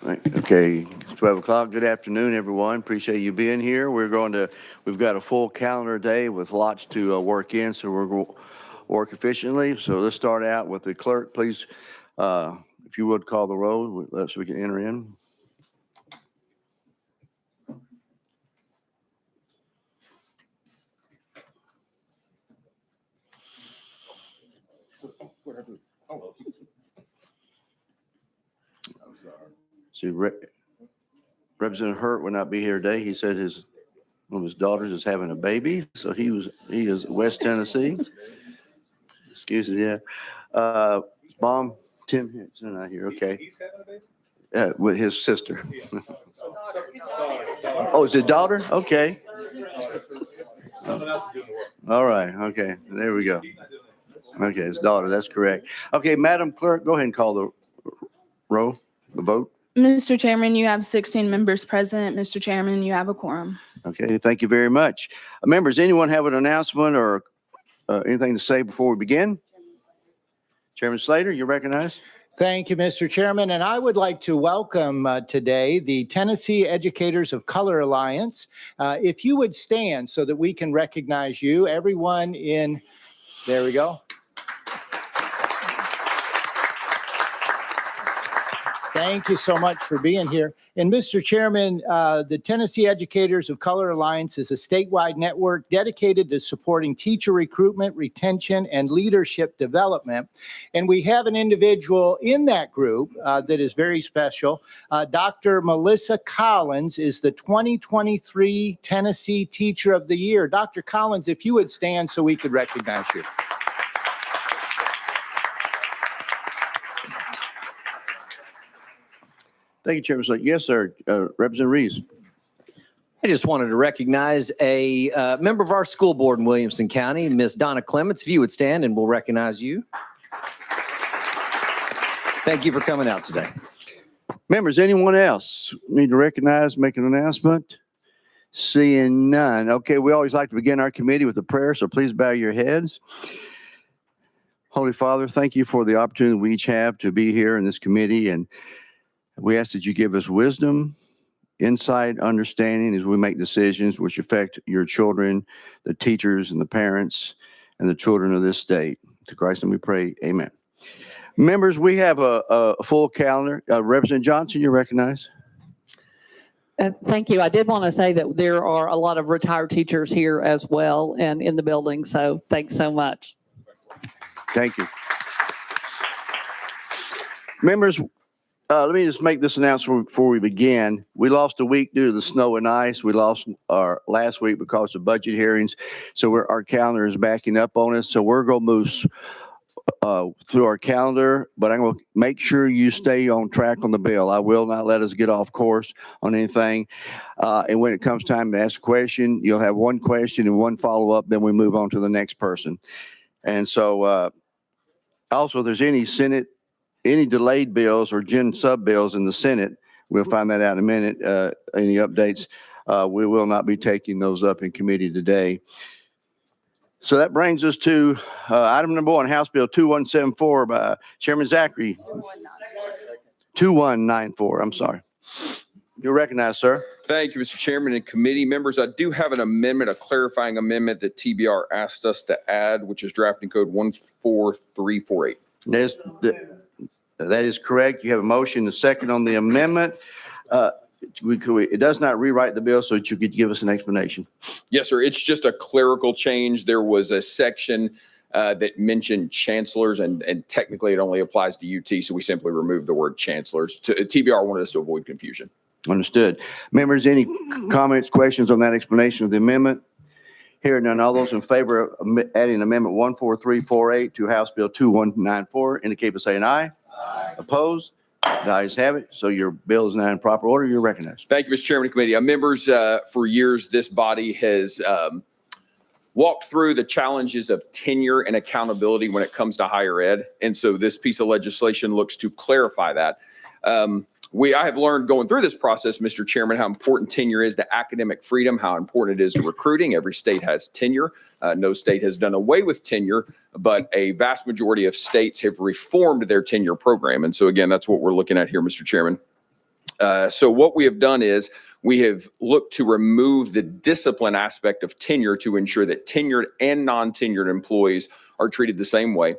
Okay, 12 o'clock. Good afternoon, everyone. Appreciate you being here. We've got a full calendar day with lots to work in, so we're going to work efficiently. So let's start out with the clerk, please. If you would call the roll, so we can enter in. See, Representative Hurt will not be here today. He said one of his daughters is having a baby, so he is West Tennessee. Excuse me, yeah. Mom, Tim Henson not here. Okay. He's having a baby? With his sister. Oh, is it daughter? Okay. All right. Okay. There we go. Okay, his daughter. That's correct. Okay, Madam Clerk, go ahead and call the vote. Mr. Chairman, you have 16 members present. Mr. Chairman, you have a quorum. Okay, thank you very much. Members, anyone have an announcement or anything to say before we begin? Chairman Slater, you're recognized. Thank you, Mr. Chairman. And I would like to welcome today the Tennessee Educators of Color Alliance. If you would stand so that we can recognize you, everyone there we go. Thank you so much for being here. And Mr. Chairman, the Tennessee Educators of Color Alliance is a statewide network dedicated to supporting teacher recruitment, retention, and leadership development. And we have an individual in that group that is very special. Dr. Melissa Collins is the 2023 Tennessee Teacher of the Year. Dr. Collins, if you would stand so we could recognize you. Thank you, Chairman Slater. Yes, sir. Representative Reeves. I just wanted to recognize a member of our school board in Williamson County, Miss Donna Clements. If you would stand and we'll recognize you. Thank you for coming out today. Members, anyone else need to recognize, make an announcement? Seeing none. Okay, we always like to begin our committee with a prayer, so please bow your heads. Holy Father, thank you for the opportunity we each have to be here in this committee, and we ask that you give us wisdom, insight, understanding as we make decisions which affect your children, the teachers and the parents and the children of this state. To Christ and we pray, amen. Members, we have a full calendar. Representative Johnson, you're recognized. Thank you. I did want to say that there are a lot of retired teachers here as well and in the building. So thanks so much. Thank you. Members, let me just make this announcement before we begin. We lost a week due to the snow and ice. We lost our last week because of budget hearings. So our calendar is backing up on us. So we're going to move through our calendar, but I'm going to make sure you stay on track on the bill. I will not let us get off course on anything. And when it comes time to ask a question, you'll have one question and one follow-up. Then we move on to the next person. And so also, if there's any delayed bills or gen sub bills in the Senate, we'll find that out in a minute. Any updates, we will not be taking those up in committee today. So that brings us to item number one, House Bill 2174 by Chairman Zachary. 2194, I'm sorry. You're recognized, sir. Thank you, Mr. Chairman and committee members. I do have an amendment, a clarifying amendment that TBR asked us to add, which is drafting code 14348. That is correct. You have a motion, a second on the amendment. It does not rewrite the bill, so that you could give us an explanation. Yes, sir. It's just a clerical change. There was a section that mentioned chancellors, and technically it only applies to UT, so we simply removed the word chancellors. TBR wanted us to avoid confusion. Understood. Members, any comments, questions on that explanation of the amendment? Hearing none, all those in favor of adding amendment 14348 to House Bill 2194 indicate by saying aye. Aye. Opposed? The ayes have it. So your bill is now in proper order. You're recognized. Thank you, Mr. Chairman and committee. Members, for years, this body has walked through the challenges of tenure and accountability when it comes to higher ed. And so this piece of legislation looks to clarify that. I have learned going through this process, Mr. Chairman, how important tenure is to academic freedom, how important it is to recruiting. Every state has tenure. No state has done away with tenure, but a vast majority of states have reformed their tenure program. And so, again, that's what we're looking at here, Mr. Chairman. So what we have done is we have looked to remove the discipline aspect of tenure to ensure that tenured and non-tenured employees are treated the same way.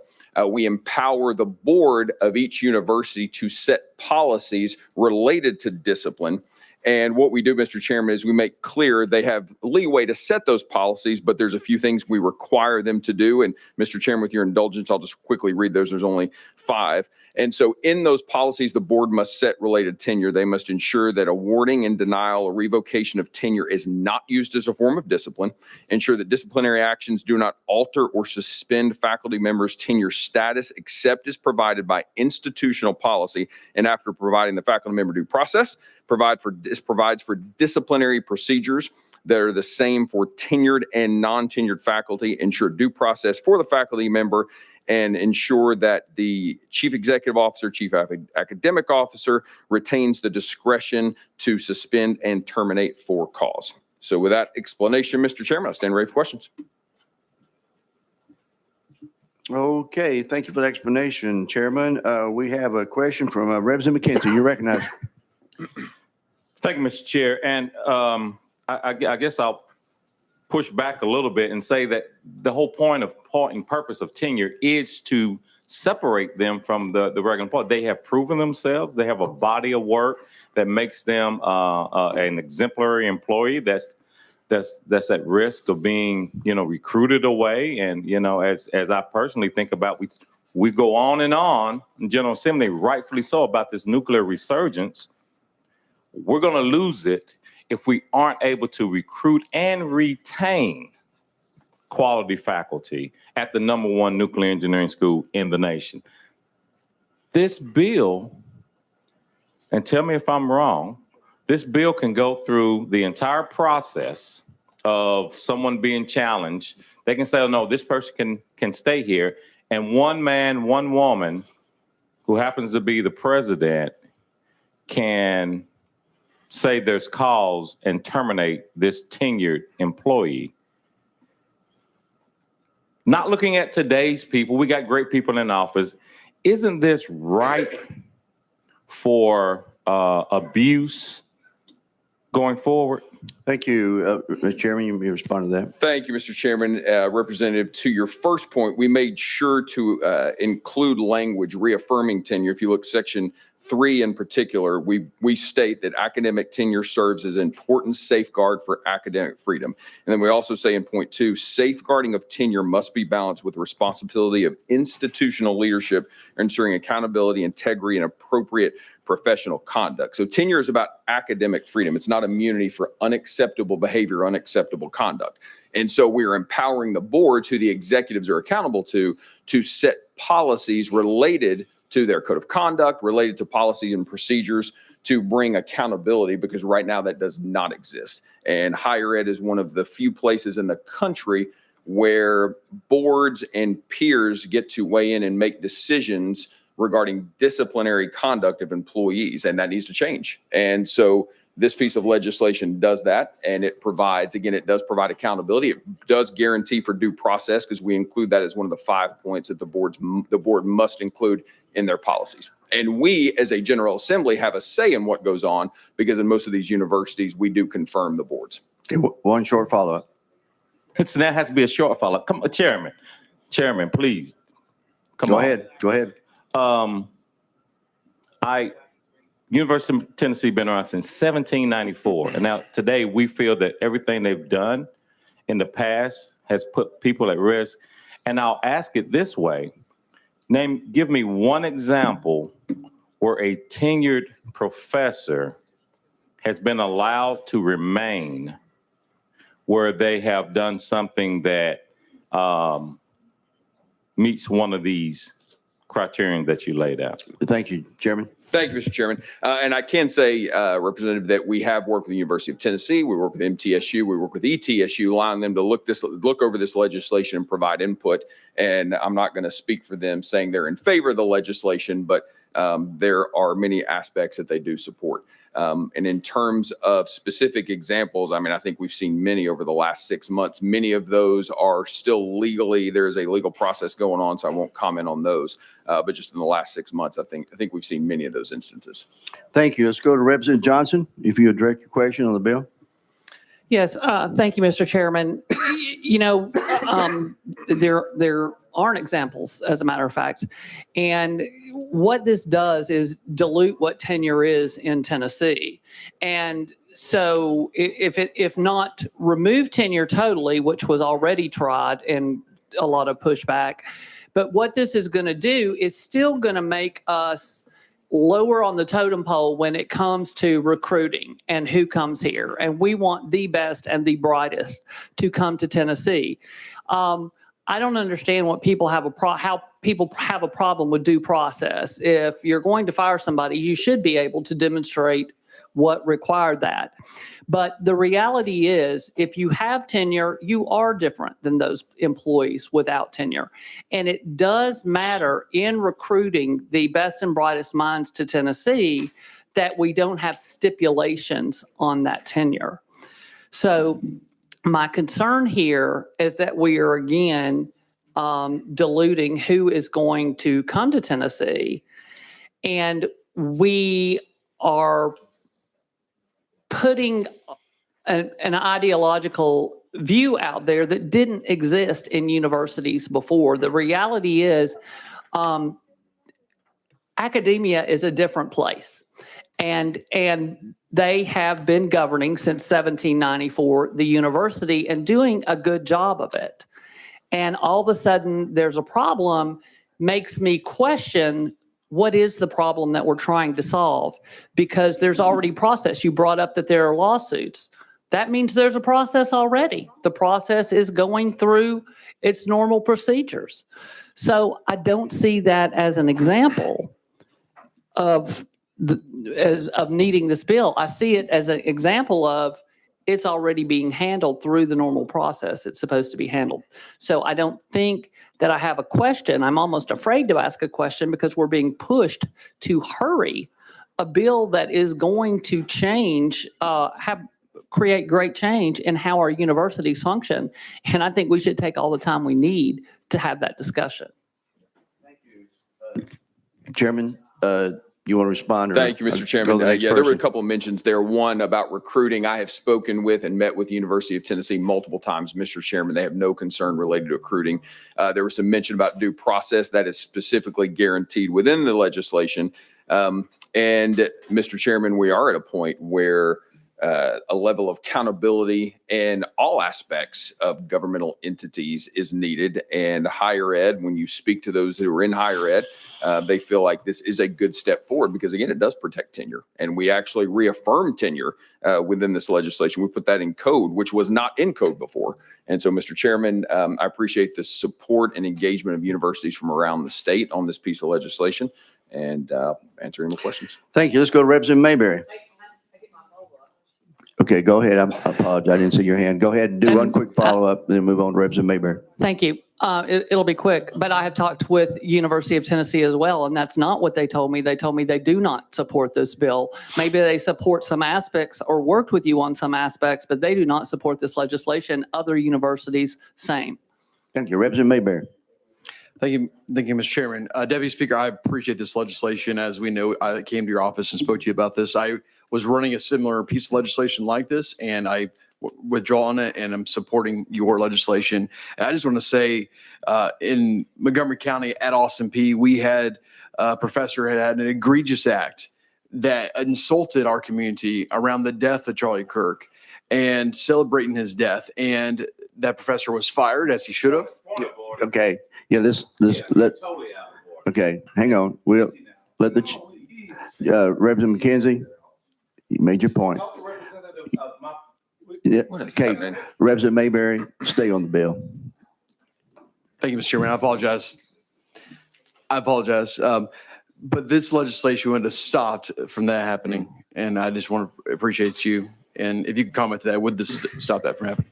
We empower the board of each university to set policies related to discipline. And what we do, Mr. Chairman, is we make clear they have leeway to set those policies, but there's a few things we require them to do. And Mr. Chairman, with your indulgence, I'll just quickly read those. There's only 5. And so in those policies, the board must set related tenure. They must ensure that awarding and denial or revocation of tenure is not used as a form of discipline, ensure that disciplinary actions do not alter or suspend faculty members' tenure status except as provided by institutional policy, and after providing the faculty member due process, provides for disciplinary procedures that are the same for tenured and non-tenured faculty, ensure due process for the faculty member, and ensure that the chief executive officer, chief academic officer retains the discretion to suspend and terminate for cause. So with that explanation, Mr. Chairman, I stand ready for questions. Okay, thank you for the explanation, Chairman. We have a question from Representative McKenzie. You recognize. Thank you, Mr. Chair. And I guess I'll push back a little bit and say that the whole point and purpose of tenure is to separate them from the regular employee. They have proven themselves. They have a body of work that makes them an exemplary employee that's at risk of being, recruited away. And, as I personally think about, we go on in General Assembly, rightfully so, about this nuclear resurgence. We're going to lose it if we aren't able to recruit and retain quality faculty at the #1 nuclear engineering school in the nation. This bill, and tell me if I'm wrong, this bill can go through the entire process of someone being challenged. They can say, oh, no, this person can stay here. And one man, one woman who happens to be the president can say there's cause and terminate this tenured employee. Not looking at today's people, we got great people in office. Isn't this ripe for abuse going forward? Thank you, Mr. Chairman. You may respond to that. Thank you, Mr. Chairman. Representative, to your first point, we made sure to include language reaffirming tenure. If you look section 3 in particular, we state that academic tenure serves as an important safeguard for academic freedom. And then we also say in point 2, safeguarding of tenure must be balanced with the responsibility of institutional leadership, ensuring accountability, integrity, and appropriate professional conduct. So tenure is about academic freedom. It's not immunity for unacceptable behavior, unacceptable conduct. And so we're empowering the boards, who the executives are accountable to set policies related to their code of conduct, related to policies and procedures to bring accountability, because right now that does not exist. And higher ed is one of the few places in the country where boards and peers get to weigh in and make decisions regarding disciplinary conduct of employees, and that needs to change. And so this piece of legislation does that, and it provides, again, it does provide accountability. It does guarantee for due process, because we include that as one of the 5 points that the board must include in their policies. And we, as a General Assembly, have a say in what goes on, because in most of these universities, we do confirm the boards. Okay, one short follow-up. So that has to be a short follow-up. Come, Chairman, please. Come on. Go ahead. University of Tennessee been around since 1794. And now today we feel that everything they've done in the past has put people at risk. And I'll ask it this way. Give me one example where a tenured professor has been allowed to remain where they have done something that meets one of these criterion that you laid out. Thank you, Chairman. Thank you, Mr. Chairman. And I can say, Representative, that we have worked with the University of Tennessee. We work with MTSU. We work with ETSU, allowing them to look over this legislation and provide input. And I'm not going to speak for them saying they're in favor of the legislation, but there are many aspects that they do support. And in terms of specific examples, I mean, I think we've seen many over the last 6 months. Many of those are still legally, there is a legal process going on, so I won't comment on those. But just in the last 6 months, I think we've seen many of those instances. Thank you. Let's go to Representative Johnson, if you would direct your question on the bill. Yes, thank you, Mr. Chairman. There aren't examples, as a matter of fact. And what this does is dilute what tenure is in Tennessee. And so if not remove tenure totally, which was already tried and a lot of pushback, but what this is going to do is still going to make us lower on the totem pole when it comes to recruiting and who comes here. And we want the best and the brightest to come to Tennessee. I don't understand what people have how people have a problem with due process. If you're going to fire somebody, you should be able to demonstrate what required that. But the reality is, if you have tenure, you are different than those employees without tenure. And it does matter in recruiting the best and brightest minds to Tennessee that we don't have stipulations on that tenure. So my concern here is that we are again diluting who is going to come to Tennessee. And we are putting an ideological view out there that didn't exist in universities before. The reality is academia is a different place. And they have been governing since 1794, the university, and doing a good job of it. And all of a sudden there's a problem, makes me question what is the problem that we're trying to solve? Because there's already process. You brought up that there are lawsuits. That means there's a process already. The process is going through its normal procedures. So I don't see that as an example of needing this bill. I see it as an example of it's already being handled through the normal process it's supposed to be handled. So I don't think that I have a question. I'm almost afraid to ask a question because we're being pushed to hurry a bill that is going to change, create great change in how our universities function. And I think we should take all the time we need to have that discussion. Chairman, you want to respond? or- Thank you, Mr. go Chairman. to the next Yeah, there were a person? couple of mentions there. One about recruiting. I have spoken with and met with the University of Tennessee multiple times, Mr. Chairman. They have no concern related to recruiting. There was some mention about due process that is specifically guaranteed within the legislation. And Mr. Chairman, we are at a point where a level of accountability in all aspects of governmental entities is needed. And higher ed, when you speak to those who are in higher ed, they feel like this is a good step forward because, again, it does protect tenure. And we actually reaffirm tenure within this legislation. We put that in code, which was not in code before. And so, Mr. Chairman, I appreciate the support and engagement of universities from around the state on this piece of legislation and answer any more questions. Thank you. Let's go to Representative Mayberry. Okay, go ahead. I apologize. I didn't see your hand. Go ahead and do one quick follow-up, then move on to Representative Mayberry. Thank you. It'll be quick, but I have talked with University of Tennessee as well, and that's not what they told me. They told me they do not support this bill. Maybe they support some aspects or worked with you on some aspects, but they do not support this legislation. Other universities, same. Thank you. Representative Mayberry. Thank you, Mr. Chairman. Deputy Speaker, I appreciate this legislation. As we know, I came to your office and spoke to you about this. I was running a similar piece of legislation like this, and I withdraw on it, and I'm supporting your legislation. And I just want to say, in Montgomery County at Austin P, we had a professor had an egregious act that insulted our community around the death of Charlie Kirk and celebrating his death. And that professor was fired, as he should have. Okay. Yeah, okay, hang on. We'll let the, Representative McKenzie, you made your point. Yeah, okay, happening? Representative Mayberry, stay on the bill. Thank you, Mr. Chairman. I apologize. But this legislation would have stopped from that happening. And I just want to appreciate you. And if you could comment to that, would this stop that from happening?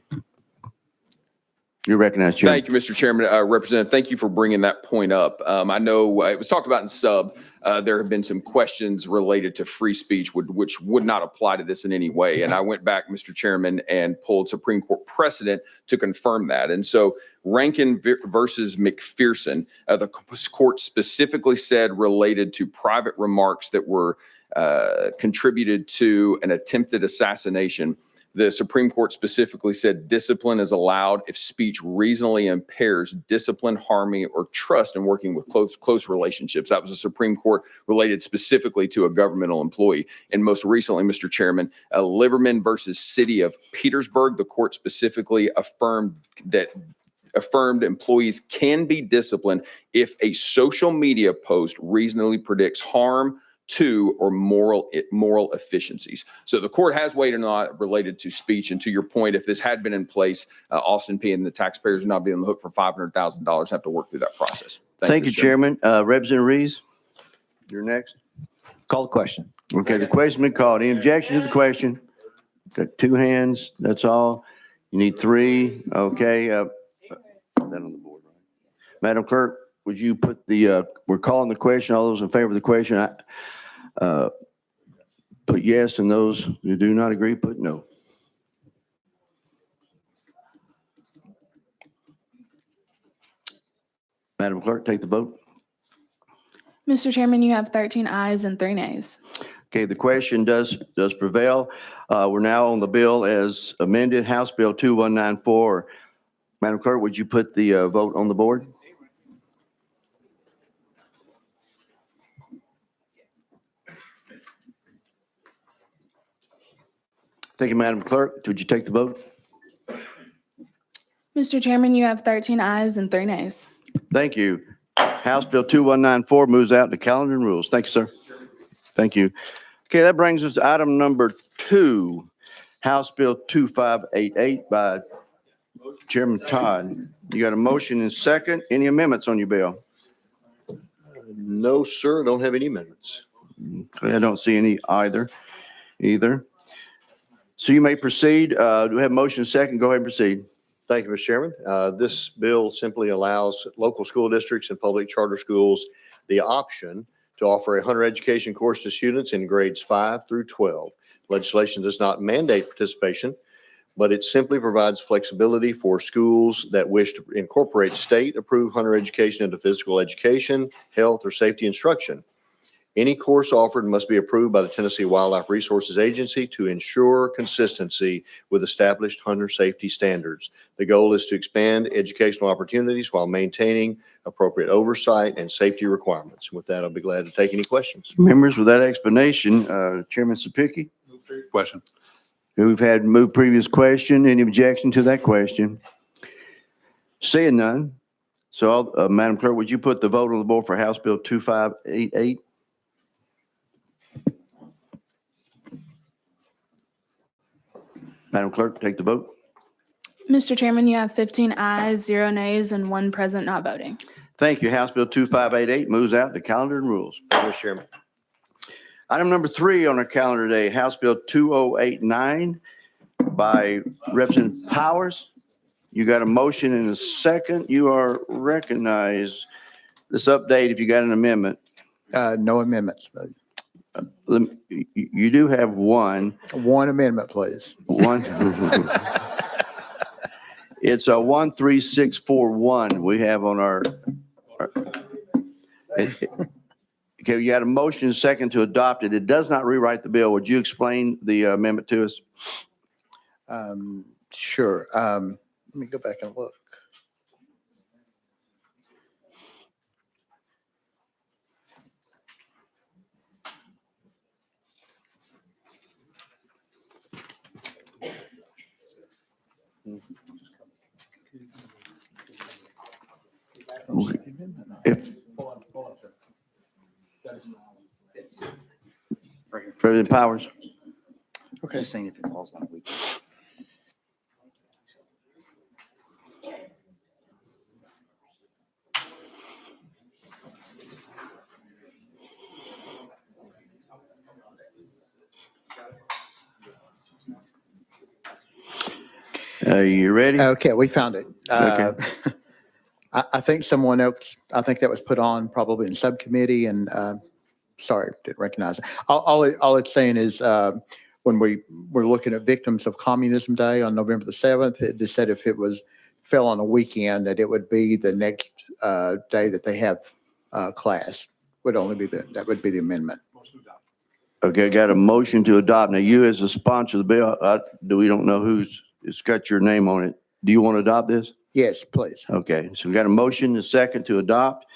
You're recognized, Chairman. Thank you, Mr. Chairman. Representative, thank you for bringing that point up. I know it was talked about in sub. There have been some questions related to free speech, which would not apply to this in any way. And I went back, Mr. Chairman, and pulled Supreme Court precedent to confirm that. And so Rankin versus McPherson, the court specifically said related to private remarks that were contributed to an attempted assassination. The Supreme Court specifically said discipline is allowed if speech reasonably impairs discipline, harmony, or trust in working with close relationships. That was the Supreme Court related specifically to a governmental employee. And most recently, Mr. Chairman, Liverman versus City of Petersburg, the court specifically affirmed employees can be disciplined if a social media post reasonably predicts harm to or moral efficiencies. So the court has weighed in on it related to speech. And to your point, if this had been in place, Austin Peay and the taxpayers would not be on the hook for $500,000, have to work through that process. Thank you, Mr. Chairman. Representative Reeves, you're next. Call the question. Okay, the question been called. Any objection to the question? Got two hands, that's all. You need three, okay. Put that on the board, right? Madam Clerk, would you put we're calling the question, all those in favor of the question, put yes, and those who do not agree, put no. Madam Clerk, take the vote. Mr. Chairman, you have 13 ayes and 3 nays. Okay, the question does prevail. We're now on the bill as amended, House Bill 2194. Madam Clerk, would you put the vote on the board? Thank you, Madam Clerk. Would you take the vote? Mr. Chairman, you have 13 ayes and 3 nays. Thank you. House Bill 2194 moves out to calendar and rules. Thank you, sir. Thank you. Okay, that brings us to item number 2, House Bill 2588 by Chairman Todd. You got a motion and second. Any amendments on your bill? No, sir. Don't have any amendments. Okay, I don't see any either. So you may proceed. Do we have motion and second? Go ahead and proceed. Thank you, Mr. Chairman. This bill simply allows local school districts and public charter schools the option to offer a Hunter education course to students in grades 5 through 12. Legislation does not mandate participation, but it simply provides flexibility for schools that wish to incorporate state-approved Hunter education into physical education, health, or safety instruction. Any course offered must be approved by the Tennessee Wildlife Resources Agency to ensure consistency with established hunter safety standards. The goal is to expand educational opportunities while maintaining appropriate oversight and safety requirements. With that, I'll be glad to take any questions. Members, with that explanation, Chairman Sapicki, Question. we've had moved previous question. Any objection to that question? Seeing none. So, Madam Clerk, would you put the vote on the board for House Bill 2588? Madam Clerk, take the vote. Mr. Chairman, you have 15 ayes, 0 nays, and 1 present not voting. Thank you. House Bill 2588 moves out to calendar and rules. Thank you, Mr. Chairman. Item number 3 on our calendar today, House Bill 2089 by Representative Powers. You got a motion and a second. You are recognized. This update, if you got an amendment. No amendments. You do have one. One amendment, please. One. It's a 13641 we have on our. Okay, you had a motion second to adopt it. It does not rewrite the bill. Would you explain the amendment to us? Sure. Let me go back and look. If President Powers. Okay. Just saying if it falls on a week. You ready? Okay, we found it. Okay. I think someone else, I think that was put on probably in subcommittee and, sorry, didn't recognize it. All it's saying is, when we were looking at Victims of Communism Day on November the 7th, it just said if it fell on a weekend, that it would be the next day that they have class. That would be the amendment. Okay, got a motion to adopt. Now, you as a sponsor of the bill, we don't know it's got your name on it. Do you want to adopt this? Yes, please. Okay, so we got a motion, a second to adopt.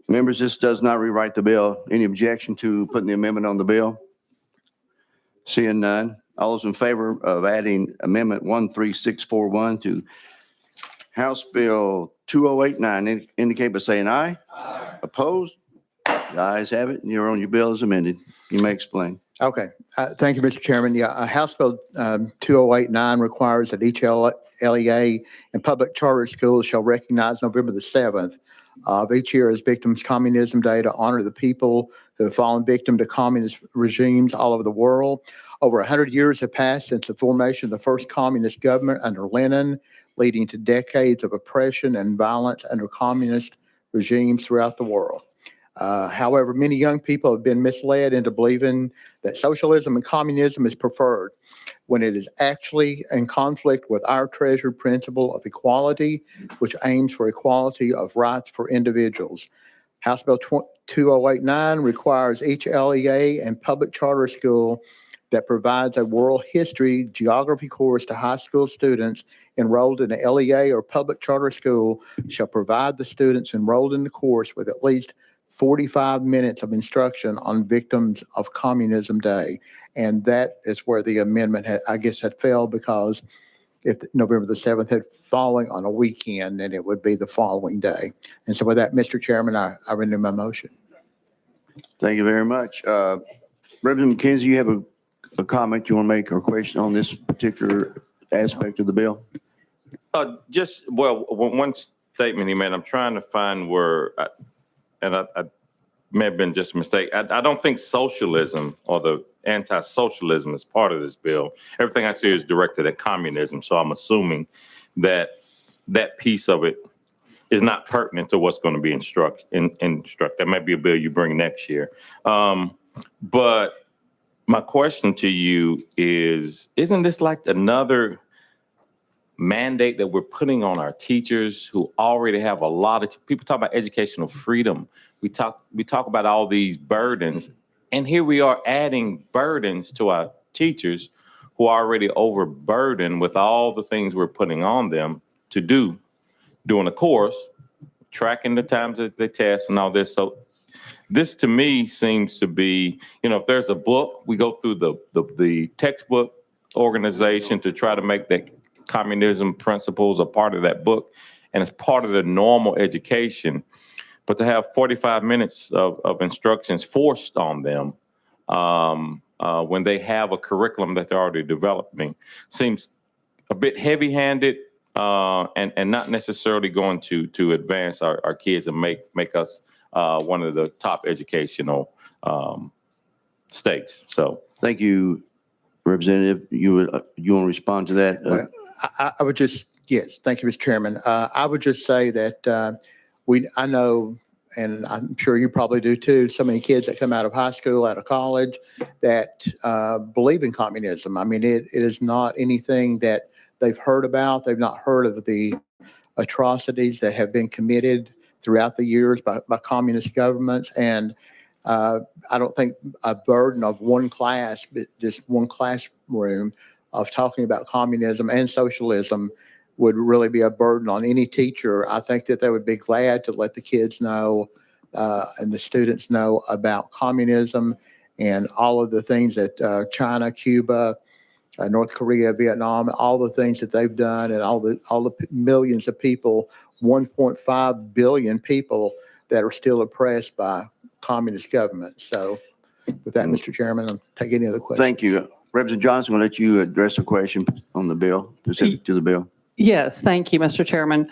Members, this does not rewrite the bill. Any objection to putting the amendment on the bill? Seeing none. All those in favor of adding Amendment 13641 to House Bill 2089 indicate by saying aye. Aye. Opposed? The ayes have it, and you're on your bill as amended. You may explain. Okay. Thank you, Mr. Chairman. Yeah, House Bill 2089 requires that each LEA and public charter schools shall recognize November the 7th of each year as Victims Communism Day to honor the people who have fallen victim to communist regimes all over the world. Over 100 years have passed since the formation of the first communist government under Lenin, leading to decades of oppression and violence under communist regimes throughout the world. However, many young people have been misled into believing that socialism and communism is preferred when it is actually in conflict with our treasured principle of equality, which aims for equality of rights for individuals. House Bill 2089 requires each LEA and public charter school that provides a world history geography course to high school students enrolled in a LEA or public charter school shall provide the students enrolled in the course with at least 45 minutes of instruction on Victims of Communism Day. And that is where the amendment had failed, because if November the 7th had fallen on a weekend, then it would be the following day. And so with that, Mr. Chairman, I renew my motion. Thank you very much. Representative McKenzie, you have a comment you want to make or question on this particular aspect of the bill? One statement he made, I'm trying to find where, I may have been just a mistake. I don't think socialism or the anti-socialism is part of this bill. Everything I see is directed at communism. So I'm assuming that that piece of it is not pertinent to what's going to be instructed. That might be a bill you bring next year. But my question to you is, isn't this like another mandate that we're putting on our teachers who already have a lot of people talk about educational freedom. We talk about all these burdens, and here we are adding burdens to our teachers who are already overburdened with all the things we're putting on them to do during the course, tracking the times that they test and all this. So this to me seems to be, if there's a book, we go through the textbook organization to try to make that communism principles a part of that book, and it's part of the normal education. But to have 45 minutes of instructions forced on them when they have a curriculum that they're already developing seems a bit heavy-handed and not necessarily going to advance our kids and make us one of the top educational states. So thank you, Representative. You want to respond to that? Well, I would just, yes, thank you, Mr. Chairman. I would just say that I know, and I'm sure you probably do too, so many kids that come out of high school, out of college, that believe in communism. I mean, it is not anything that they've heard about. They've not heard of the atrocities that have been committed throughout the years by communist governments. And I don't think a burden of one class, just one classroom of talking about communism and socialism would really be a burden on any teacher. I think that they would be glad to let the kids know and the students know about communism and all of the things that China, Cuba, North Korea, Vietnam, all the things that they've done, and all the millions of people, 1.5 billion people that are still oppressed by communist governments. So with that, Mr. Chairman, I'll take any other questions. Thank you. Representative Johnson, I'm going to let you address a question on the bill, specific to the bill. Yes, thank you, Mr. Chairman.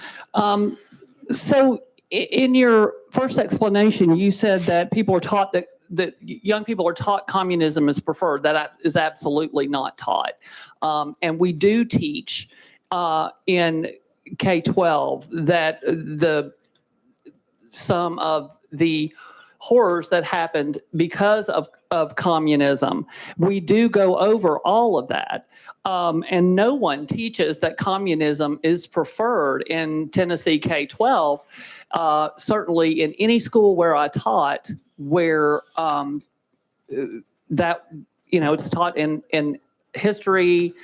So in your first explanation, you said that people are taught that young people are taught communism is preferred. That is absolutely not taught. And we do teach in K-12 that some of the horrors that happened because of communism. We do go over all of that. And no one teaches that communism is preferred in Tennessee K-12. Certainly in any school where I taught, where that, it's taught in history,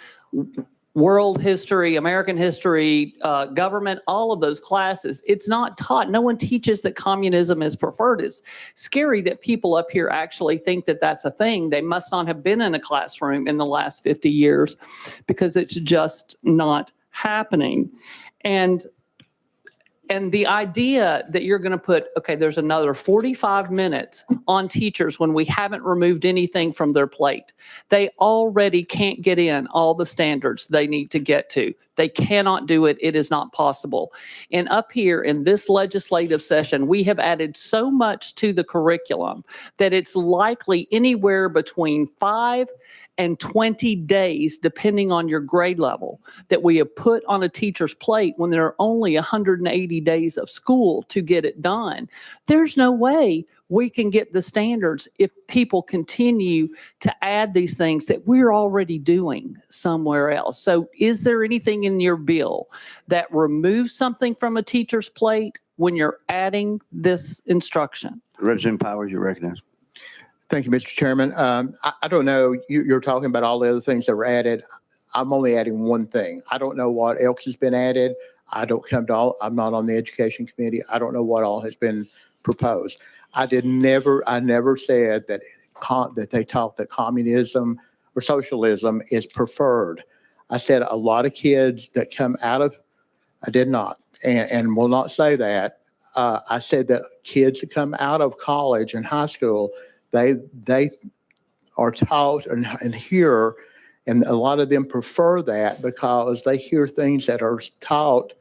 world history, American history, government, all of those classes. It's not taught. No one teaches that communism is preferred. It's scary that people up here actually think that that's a thing. They must not have been in a classroom in the last 50 years because it's just not happening. And the idea that you're going to put, okay, there's another 45 minutes on teachers when we haven't removed anything from their plate. They already can't get in all the standards they need to get to. They cannot do it. It is not possible. And up here in this legislative session, we have added so much to the curriculum that it's likely anywhere between 5 and 20 days, depending on your grade level, that we have put on a teacher's plate when there are only 180 days of school to get it done. There's no way we can get the standards if people continue to add these things that we're already doing somewhere else. So is there anything in your bill that removes something from a teacher's plate when you're adding this instruction? Representative Powers, you recognize. Thank you, Mr. Chairman. I don't know, you're talking about all the other things that were added. I'm only adding one thing. I don't know what else has been added. I'm not on the Education Committee. I don't know what all has been proposed. I never said that they taught that communism or socialism is preferred. I said a lot of kids that come out of, I did not, and will not say that. I said that kids that come out of college and high school, they are taught and hear, and a lot of them prefer that because they hear things that are taught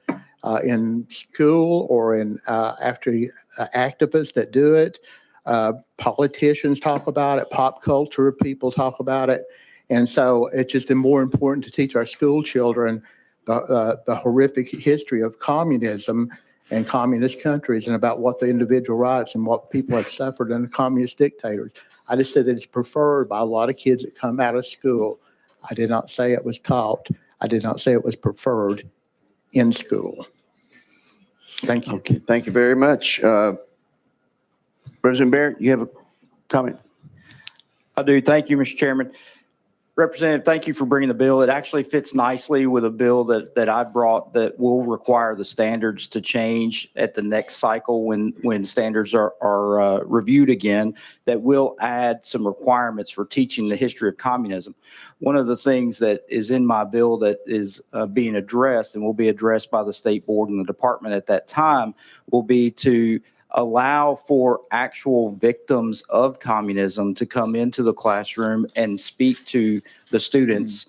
in school or in after activists that do it. Politicians talk about it. Pop culture people talk about it. And so it's just more important to teach our school children the horrific history of communism and communist countries and about what the individual rights and what people have suffered under communist dictators. I just said that it's preferred by a lot of kids that come out of school. I did not say it was taught. I did not say it was preferred in school. Thank you. Okay, thank you very much. President Barrett, you have a comment? I do. Thank you, Mr. Chairman. Representative, thank you for bringing the bill. It actually fits nicely with a bill that I brought that will require the standards to change at the next cycle when standards are reviewed again, that will add some requirements for teaching the history of communism. One of the things that is in my bill that is being addressed and will be addressed by the state board and the department at that time will be to allow for actual victims of communism to come into the classroom and speak to the students,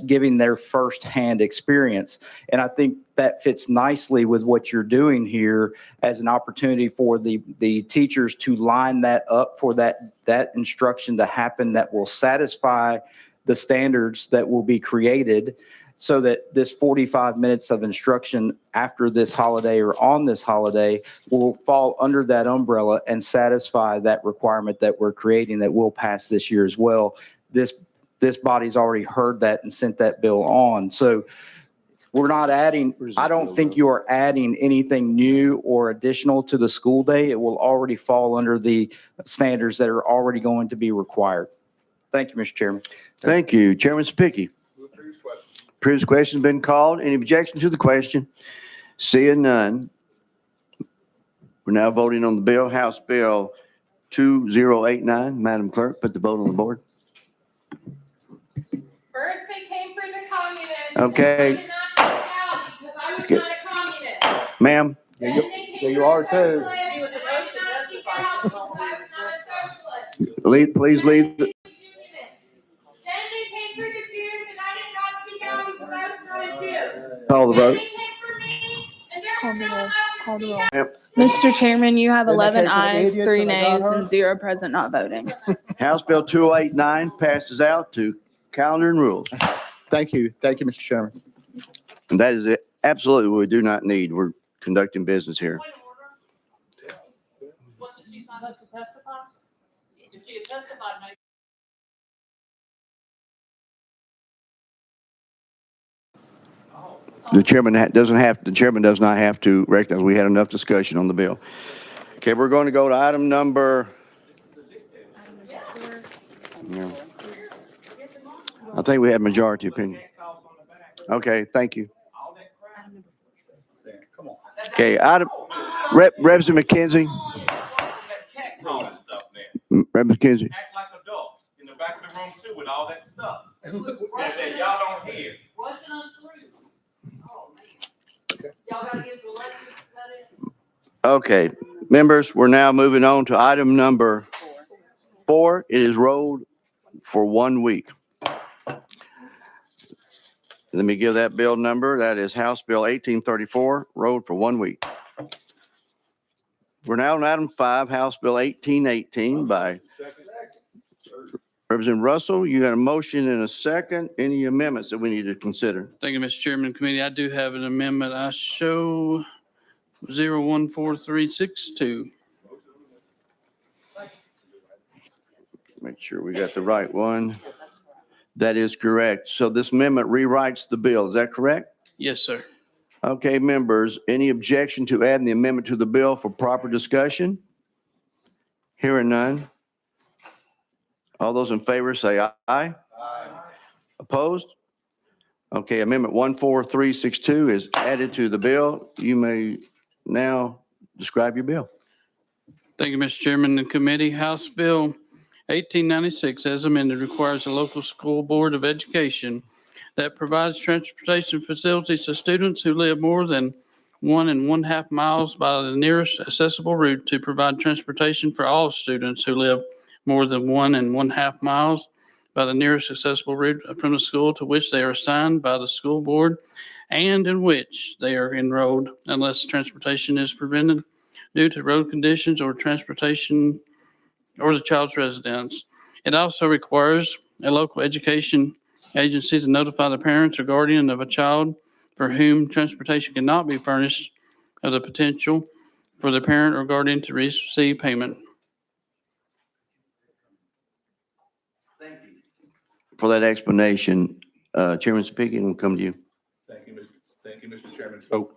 giving their firsthand experience. And I think that fits nicely with what you're doing here as an opportunity for the teachers to line that up for that instruction to happen that will satisfy the standards that will be created, so that this 45 minutes of instruction after this holiday or on this holiday will fall under that umbrella and satisfy that requirement that we're creating that will pass this year as well. This body's already heard that and sent that bill on. So we're not adding, I don't think you are adding anything new or additional to the school day. It will already fall under the standards that are already going to be required. Thank you, Mr. Chairman. Thank you. Chairman Spicky. Previous question's been called. Any objection to the question? Seeing none. We're now voting on the bill, House Bill 2089. Madam Clerk, put the vote on the board. First, they came for the communists. Okay. I did not speak out because I was Okay. not a communist. Ma'am, Then they came so you for are the too. socialists. She was supposed to testify because I was not a socialist. please leave. Then they came for the Jews and I did not speak out because I was not a Jew. Call the Then vote. they came for me and they're Call the not roll. allowed to Call the speak roll. out. Mr. Chairman, you have Then they 11 came for the ayes, idiots 3 and I got nays, her? and 0 present not voting. House Bill 2089 passes out to calendar and rules. Thank you. Thank you, Mr. Chairman. And that is it. Absolutely, what we do not need. We're conducting business here. Point of order. Wasn't she signed up to testify? If she had testified, maybe. The chairman the chairman does not have to recognize. We had enough discussion on the bill. Okay, we're going to go to item number. Yeah. I think we had majority opinion. Okay, thank you. Okay, Representative McKenzie. Representative McKenzie. Act like adults in the back of the room too with all that stuff that y'all don't hear. Rushing us through. Oh, man. Y'all gotta get the electric, that is. Okay, members, we're now moving on to item number 4. It is rolled for 1 week. Let me give that bill number. That is House Bill 1834, rolled for 1 week. We're now on item 5, House Bill 1818 by Representative Russell. You got a motion and a second. Any amendments that we need to consider? Thank you, Mr. Chairman and Committee. I do have an amendment. I show 014362. Make sure we got the right one. That is correct. So this amendment rewrites the bill. Is that correct? Yes, sir. Okay, members, any objection to adding the amendment to the bill for proper discussion? Hearing none. All those in favor say aye. Aye. Opposed? Okay, Amendment 14362 is added to the bill. You may now describe your bill. Thank you, Mr. Chairman and Committee. House Bill 1896, as amended, requires a local school board of education that provides transportation facilities to students who live more than 1.5 miles by the nearest accessible route to provide transportation for all students who live more than 1.5 miles by the nearest accessible route from the school to which they are assigned by the school board and in which they are enrolled unless transportation is prevented due to road conditions or transportation or the child's residence. It also requires a local education agency to notify the parents or guardian of a child for whom transportation cannot be furnished of the potential for the parent or guardian to receive payment. For that explanation, Chairman Speaking, we'll come to you. Thank you, Mr. Chairman. So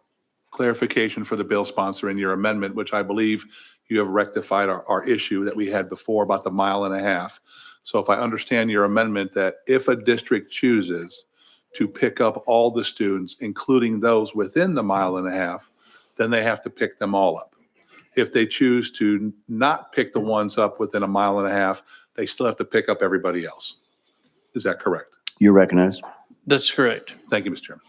clarification for the bill sponsor in your amendment, which I believe you have rectified our issue that we had before about the 1.5 miles. So if I understand your amendment, that if a district chooses to pick up all the students, including those within the 1.5 miles, then they have to pick them all up. If they choose to not pick the ones up within 1.5 miles, they still have to pick up everybody else. Is that correct? You're recognized. That's correct. Thank you, Mr. Chairman.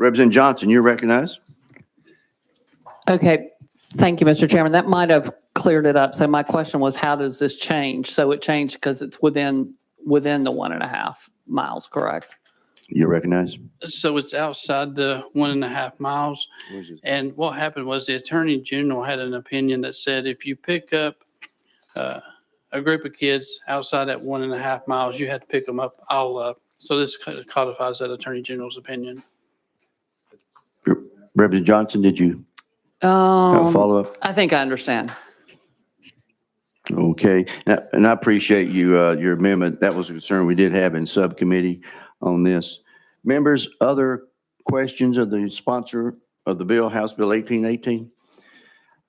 Representative Johnson, you're recognized. Okay, thank you, Mr. Chairman. That might have cleared it up. So my question was, how does this change? So it changed because it's within the 1.5 miles, correct? You're recognized. So it's outside the 1.5 miles. And what happened was the Attorney General had an opinion that said if you pick up a group of kids outside that 1.5 miles, you had to pick them up all up. So this codifies that Attorney General's opinion. Representative Johnson, did you have a follow-up? I think I understand. Okay, and I appreciate you, your amendment. That was a concern we did have in subcommittee on this. Members, other questions of the sponsor of the bill, House Bill 1818?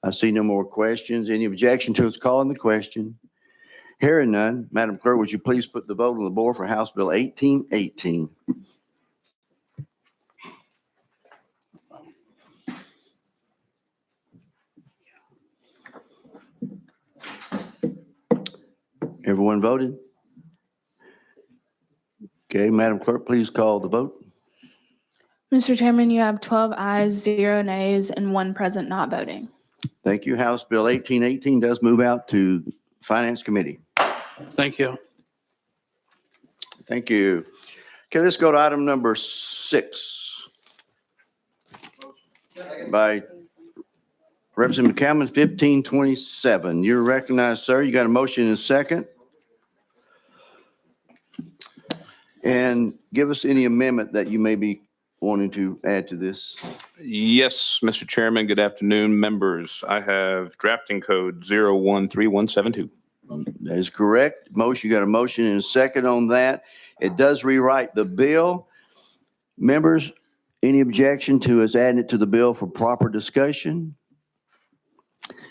I see no more questions. Any objection to us calling the question? Hearing none, Madam Clerk, would you please put the vote on the board for House Bill 1818? Everyone voted? Okay, Madam Clerk, please call the vote. Mr. Chairman, you have 12 ayes, 0 nays, and 1 present not voting. Thank you. House Bill 1818 does move out to Finance Committee. Thank you. Thank you. Okay, let's go to item number 6. By Representative McCammon, 1527. You're recognized, sir. You got a motion and a second. And give us any amendment that you may be wanting to add to this. Yes, Mr. Chairman, good afternoon, members. I have drafting code 013172. That is correct. Motion, you got a motion and a second on that. It does rewrite the bill. Members, any objection to us adding it to the bill for proper discussion?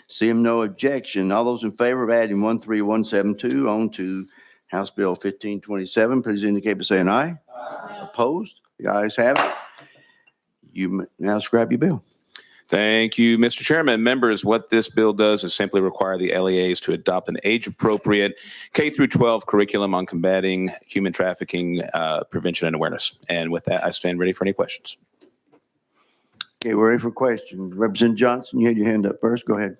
Seeing no objection, all those in favor of adding 13172 on to House Bill 1527, please indicate by saying aye. Opposed? The ayes have it. You may now scribe your bill. Thank you, Mr. Chairman. Members, what this bill does is simply require the LEAs to adopt an age-appropriate K through 12 curriculum on combating human trafficking, prevention, and awareness. And with that, I stand ready for any questions. Okay, we're ready for questions. Representative Johnson, you had your hand up first. Go ahead.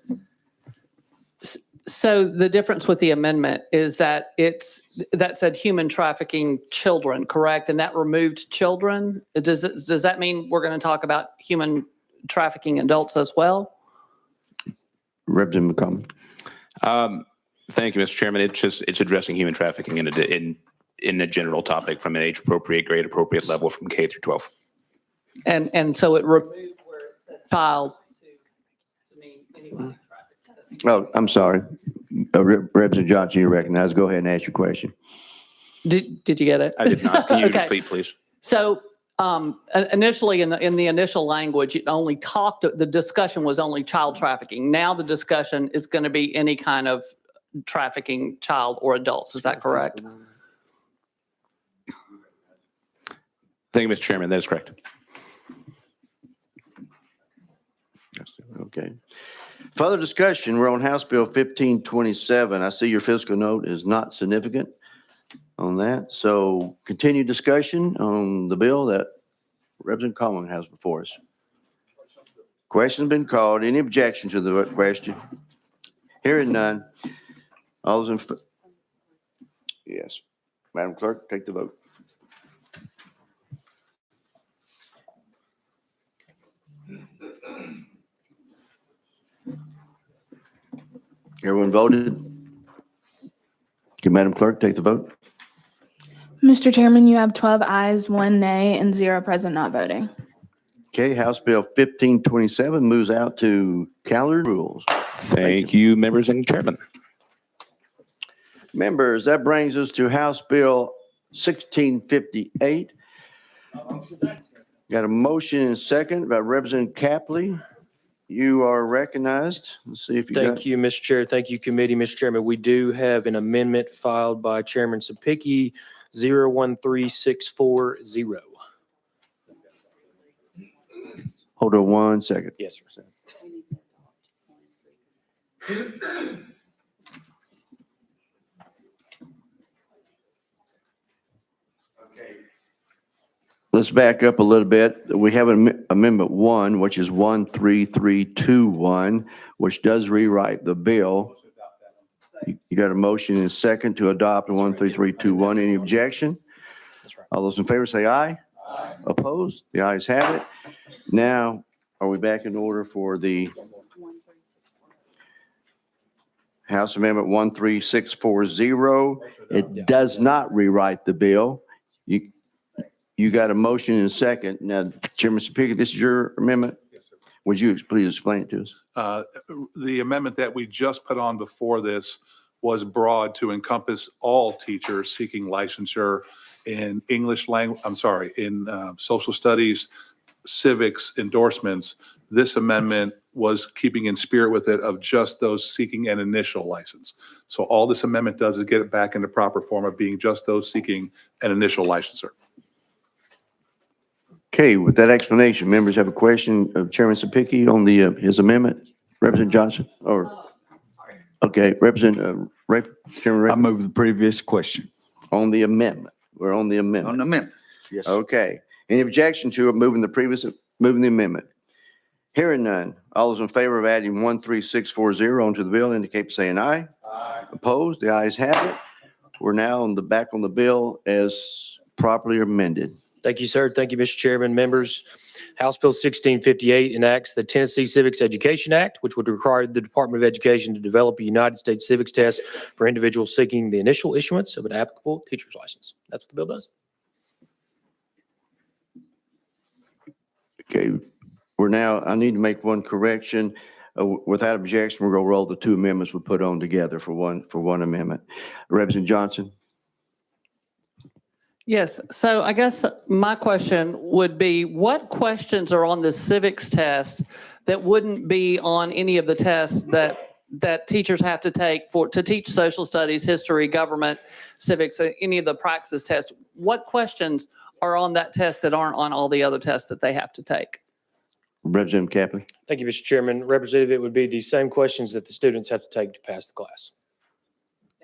So the difference with the amendment is that that said human trafficking children, correct? And that removed children. Does that mean we're going to talk about human trafficking adults as well? Representative McCollum. Thank you, Mr. Chairman. It's addressing human trafficking in a general topic from an age-appropriate, grade-appropriate level from K through 12. And so it removed where it said child to mean anybody. Oh, I'm sorry. Representative Johnson, you recognize. Go ahead and ask your question. Did you get it? I did not. Can you Okay. repeat, please? So initially in the initial language, it only the discussion was only child trafficking. Now the discussion is going to be any kind of trafficking child or adults. Is that correct? Thank you, Mr. Chairman. That is correct. Okay. Further discussion, we're on House Bill 1527. I see your fiscal note is not significant on that. So continued discussion on the bill that Representative Coleman has before us. Question's been called. Any objection to the question? Hearing none. All those in, yes. Madam Clerk, take the vote. Everyone voted? Can Madam Clerk take the vote? Mr. Chairman, you have 12 ayes, 1 nay, and 0 present not voting. Okay, House Bill 1527 moves out to calendar rules. Thank you, members and Chairman. Members, that brings us to House Bill 1658. Got a motion and a second by Representative Capley. You are recognized. Let's see if you got. Thank you, Mr. Chair. Thank you, committee. Mr. Chairman, we do have an amendment filed by Chairman Sapicki, 013640. Hold on 1 second. Yes, sir. Let's back up a little bit. We have Amendment 1, which is 13321, which does rewrite the bill. You got a motion and a second to adopt 13321. Any objection? All those in favor say aye. Aye. Opposed? The ayes have it. Now, are we back in order for the House Amendment 13640? It does not rewrite the bill. You got a motion and a second. Now, Chairman Sapicki, this is your amendment? Yes, sir. Would you please explain it to us? The amendment that we just put on before this was broad to encompass all teachers seeking licensure in English language, in social studies, civics, endorsements. This amendment was keeping in spirit with it of just those seeking an initial license. So all this amendment does is get it back into proper form of being just those seeking an initial licensure. Okay, with that explanation, members have a question of Chairman Sapicki on the his amendment. Representative Johnson, okay, Chairman Ray. I move the previous question. On the amendment. We're on the amendment. On the amendment. Yes. Okay. Any objection to moving the amendment? Hearing none. All those in favor of adding 13640 onto the bill indicate by saying aye. Aye. Opposed? The ayes have it. We're now back on the bill as properly amended. Thank you, sir. Thank you, Mr. Chairman. Members, House Bill 1658 enacts the Tennessee Civics Education Act, which would require the Department of Education to develop a United States civics test for individuals seeking the initial issuance of an applicable teacher's license. That's what the bill does. Okay, I need to make one correction. Without objection, we're going to roll the two amendments we put on together for one amendment. Representative Johnson? Yes, so I guess my question would be, what questions are on the civics test that wouldn't be on any of the tests that teachers have to take to teach social studies, history, government, civics, any of the praxis tests? What questions are on that test that aren't on all the other tests that they have to take? Representative Capley? Thank you, Mr. Chairman. Representative, it would be the same questions that the students have to take to pass the class.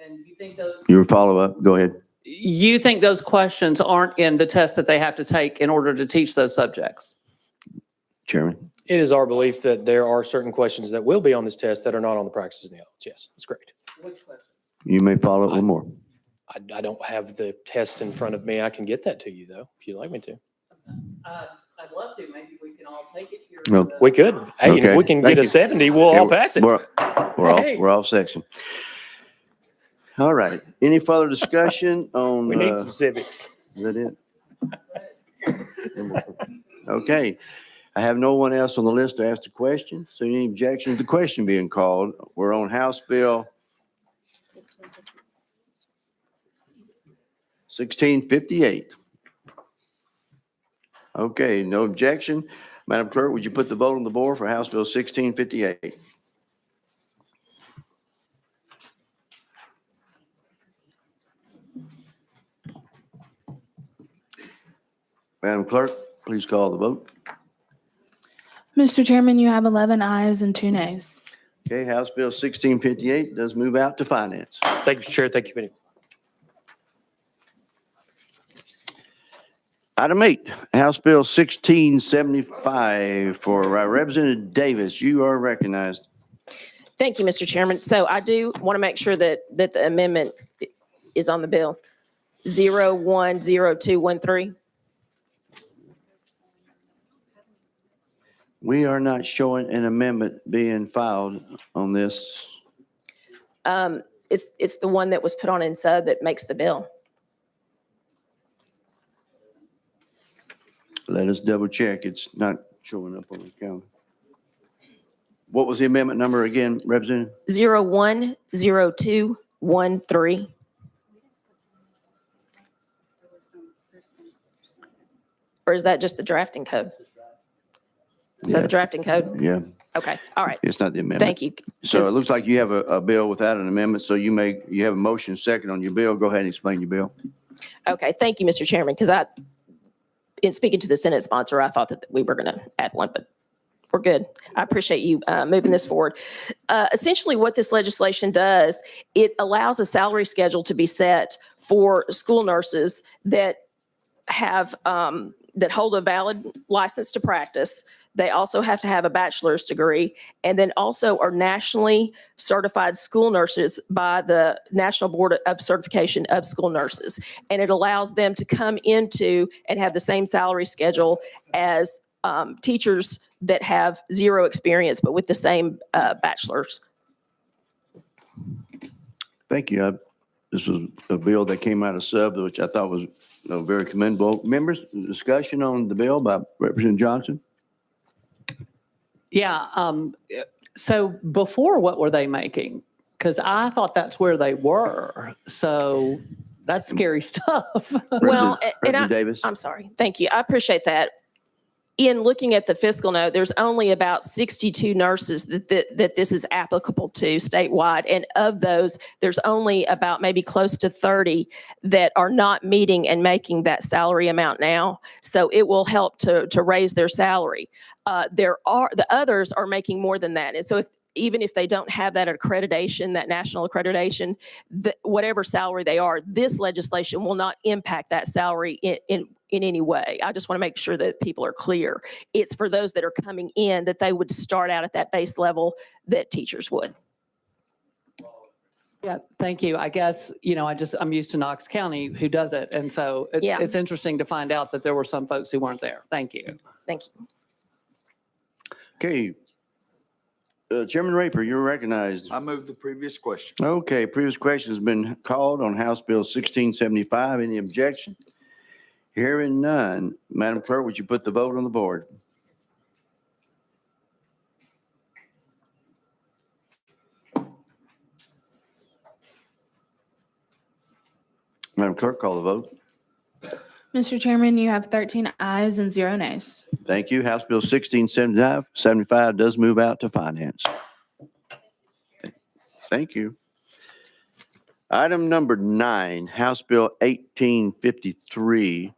And you think those? Your follow-up, go ahead. You think those questions aren't in the test that they have to take in order to teach those subjects? Chairman? It is our belief that there are certain questions that will be on this test that are not on the practices and the elements. Yes, that's correct. Which question? You may follow up with more. I don't have the test in front of me. I can get that to you, though, if you'd like me to. I'd love to. Maybe we can all take it here. No. We could. Hey, and if Okay, we can thank get a you. 70, we'll all pass it. We're off section. All right. Any further discussion on? We need some civics. Is that it? Okay. I have no one else on the list to ask the question. So any objections to the question being called? We're on House Bill 1658. Okay, no objection. Madam Clerk, would you put the vote on the board for House Bill 1658? Madam Clerk, please call the vote. Mr. Chairman, you have 11 ayes and 2 nays. Okay, House Bill 1658 does move out to finance. Thank you, Mr. Chair. Thank you, committee. Item 8, House Bill 1675 for Representative Davis. You are recognized. Thank you, Mr. Chairman. So I do want to make sure that the amendment is on the bill. 010213. We are not showing an amendment being filed on this. It's the one that was put on in sub that makes the bill. Let us double check. It's not showing up on the calendar. What was the amendment number again, Representative? 010213. Or is that just the drafting code? Is that the drafting code? Yeah, Okay, all right. it's not the amendment. Thank you. So it looks like you have a bill without an amendment, so you have a motion second on your bill. Go ahead and explain your bill. Okay, thank you, Mr. Chairman, because in speaking to the Senate sponsor, I thought that we were going to add one, but we're good. I appreciate you moving this forward. Essentially, what this legislation does, it allows a salary schedule to be set for school nurses that have, that hold a valid license to practice. They also have to have a bachelor's degree, and then also are nationally certified school nurses by the National Board of Certification of School Nurses. And it allows them to come into and have the same salary schedule as teachers that have zero experience, but with the same bachelor's. Thank you. This was a bill that came out of sub, which I thought was very commendable. Members, discussion on the bill by Representative Johnson? Yeah. So before, what were they making? Because I thought that's where they were. So that's scary stuff. Well, and Representative Davis? I'm sorry. Thank you. I appreciate that. In looking at the fiscal note, there's only about 62 nurses that this is applicable to statewide. And of those, there's only about maybe close to 30 that are not meeting and making that salary amount now. So it will help to raise their salary. The others are making more than that. And so even if they don't have that accreditation, that national accreditation, whatever salary they are, this legislation will not impact that salary in any way. I just want to make sure that people are clear. It's for those that are coming in, that they would start out at that base level that teachers would. Yeah, thank you. I guess, I'm used to Knox County who does it. And so Yeah. it's interesting to find out that there were some folks who weren't there. Thank you. Thank you. Okay. Chairman Raper, you're recognized. I move the previous question. Okay, previous question has been called on House Bill 1675. Any objection? Hearing none. Madam Clerk, would you put the vote on the board? Madam Clerk, call the vote. Mr. Chairman, you have 13 ayes and 0 nays. Thank you. House Bill 1675 does move out to finance. Thank you. Item number 9, House Bill 1853.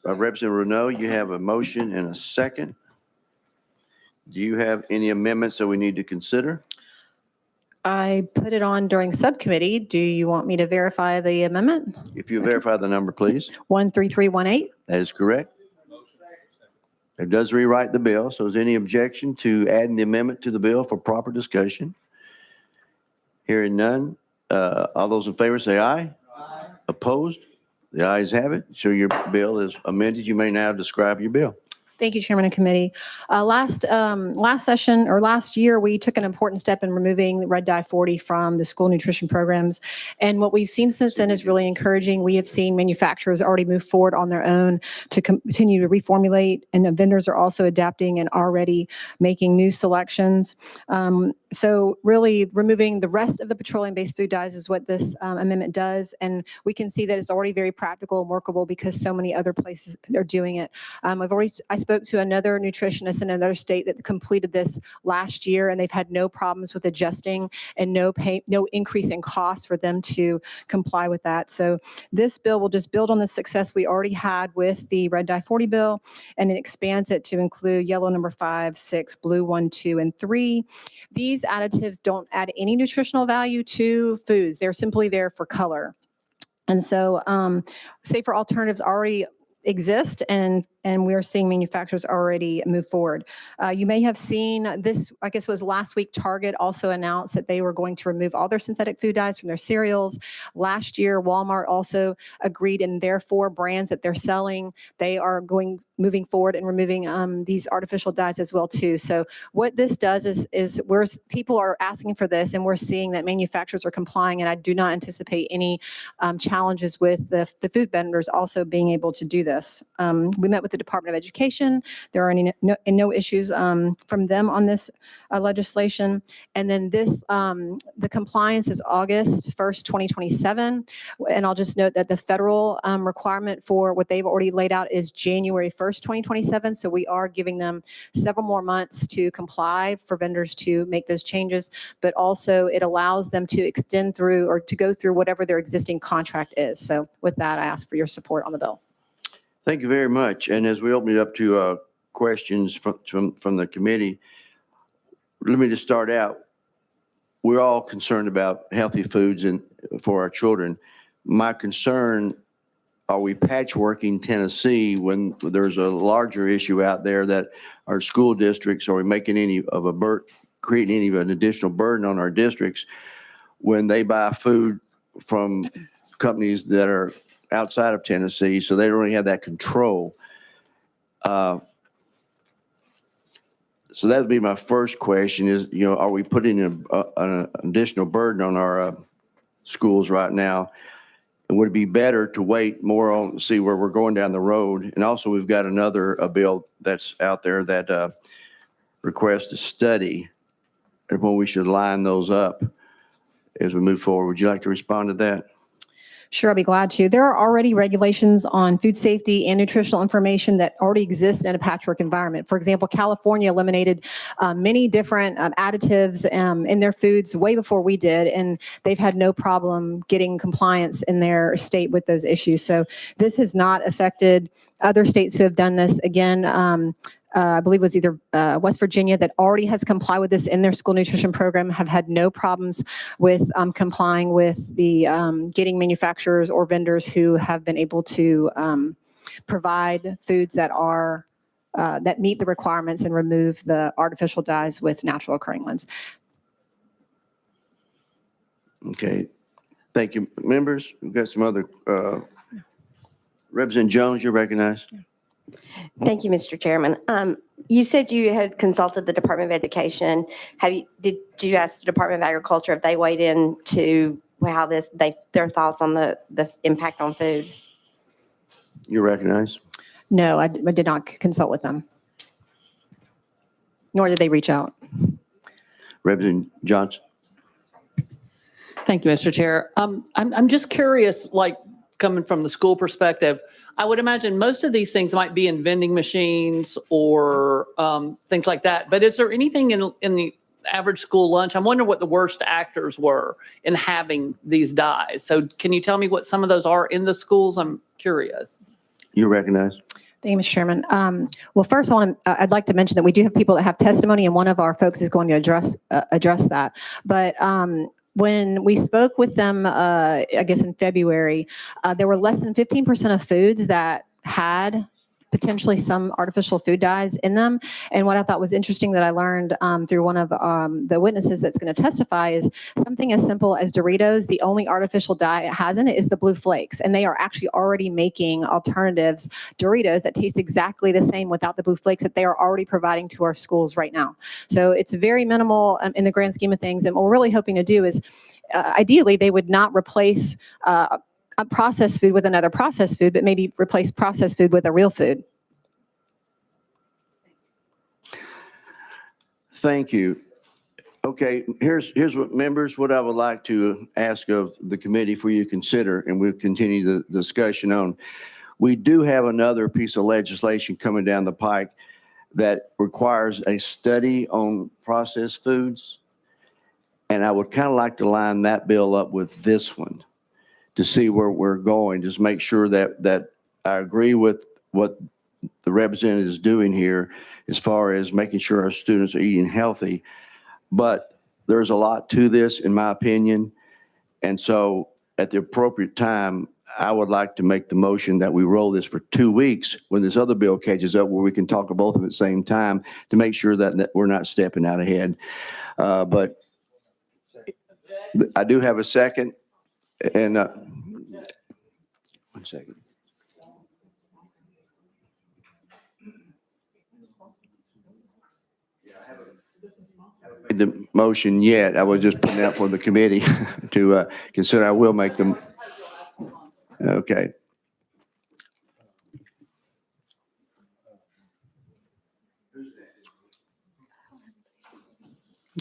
Representative Renault, you have a motion and a second. Do you have any amendments that we need to consider? I put it on during subcommittee. Do you want me to verify the amendment? If you verify the number, please. 13318. That is correct. It does rewrite the bill, so is there any objection to adding the amendment to the bill for proper discussion? Hearing none, all those in favor say aye. Aye. Opposed? The ayes have it. So your bill is amended. You may now describe your bill. Thank you, Chairman and Committee. Last session or last year, we took an important step in removing red dye 40 from the school nutrition programs. And what we've seen since then is really encouraging. We have seen manufacturers already move forward on their own to continue to reformulate, and the vendors are also adapting and already making new selections. So really removing the rest of the petroleum-based food dyes is what this amendment does. And we can see that it's already very practical and workable because so many other places are doing it. I spoke to another nutritionist in another state that completed this last year, and they've had no problems with adjusting and no increase in cost for them to comply with that. So this bill will just build on the success we already had with the red dye 40 bill, and it expands it to include yellow number 5, 6, blue 1, 2, and 3. These additives don't add any nutritional value to foods. They're simply there for color. And so safer alternatives already exist, and we are seeing manufacturers already move forward. You may have seen this, I guess it was last week, Target also announced that they were going to remove all their synthetic food dyes from their cereals. Last year, Walmart also agreed in their 4 brands that they're selling. They are moving forward and removing these artificial dyes as well too. So what this does is people are asking for this, and we're seeing that manufacturers are complying, and I do not anticipate any challenges with the food vendors also being able to do this. We met with the Department of Education. There are no issues from them on this legislation. And then this, the compliance is August 1st, 2027. And I'll just note that the federal requirement for what they've already laid out is January 1st, 2027. So we are giving them several more months to comply for vendors to make those changes, but also it allows them to extend through or to go through whatever their existing contract is. So with that, I ask for your support on the bill. Thank you very much. And as we open it up to questions from the committee, let me just start out. We're all concerned about healthy foods for our children. My concern, are we patchworking Tennessee when there's a larger issue out there that our school districts, are we making creating any of an additional burden on our districts when they buy food from companies that are outside of Tennessee, so they don't really have that control. So that would be my first question is, are we putting an additional burden on our schools right now? And would it be better to wait more on, see where we're going down the road? And also we've got another bill that's out there that requests a study and when we should line those up as we move forward. Would you like to respond to that? Sure, I'll be glad to. There are already regulations on food safety and nutritional information that already exist in a patchwork environment. For example, California eliminated many different additives in their foods way before we did, and they've had no problem getting compliance in their state with those issues. So this has not affected other states who have done this. Again, I believe it was either West Virginia that already has complied with this in their school nutrition program, have had no problems with complying with the getting manufacturers or vendors who have been able to provide foods that are that meet the requirements and remove the artificial dyes with natural occurring ones. Okay, thank you. Members, we've got some other, Representative Jones, you're recognized. Thank you, Mr. Chairman. You said you had consulted the Department of Education. Did you ask the Department of Agriculture if they weighed in to how their thoughts on the impact on food? You're recognized. No, I did not consult with them, nor did they reach out. Representative Johnson. Thank you, Mr. Chair. I'm just curious, like, coming from the school perspective, I would imagine most of these things might be in vending machines or things like that. But is there anything in the average school lunch? I'm wondering what the worst actors were in having these dyes. So can you tell me what some of those are in the schools? I'm curious. You recognize? Thank you, Mr. Chairman. Well, first, I'd like to mention that we do have people that have testimony, and one of our folks is going to address that. But when we spoke with them, I guess in February, there were less than 15% of foods that had potentially some artificial food dyes in them. And what I thought was interesting that I learned through one of the witnesses that's going to testify is something as simple as Doritos. The only artificial dye it has in it is the blue flakes. And they are actually already making alternatives, Doritos, that taste exactly the same without the blue flakes that they are already providing to our schools right now. So it's very minimal in the grand scheme of things. And what we're really hoping to do is ideally they would not replace a processed food with another processed food, but maybe replace processed food with a real food. Thank you. Okay, here's what members, what I would like to ask of the committee for you to consider, and we'll continue the discussion on. We do have another piece of legislation coming down the pike that requires a study on processed foods. And I would kind of like to line that bill up with this one to see where we're going, just make sure that I agree with what the representative is doing here as far as making sure our students are eating healthy. But there's a lot to this, in my opinion. And so at the appropriate time, I would like to make the motion that we roll this for 2 weeks when this other bill catches up, where we can talk of both of them at the same time to make sure that we're not stepping out ahead. But I do have a second. And 1 second. Made the motion yet. I was just putting out for the committee to consider. I will make them. Okay.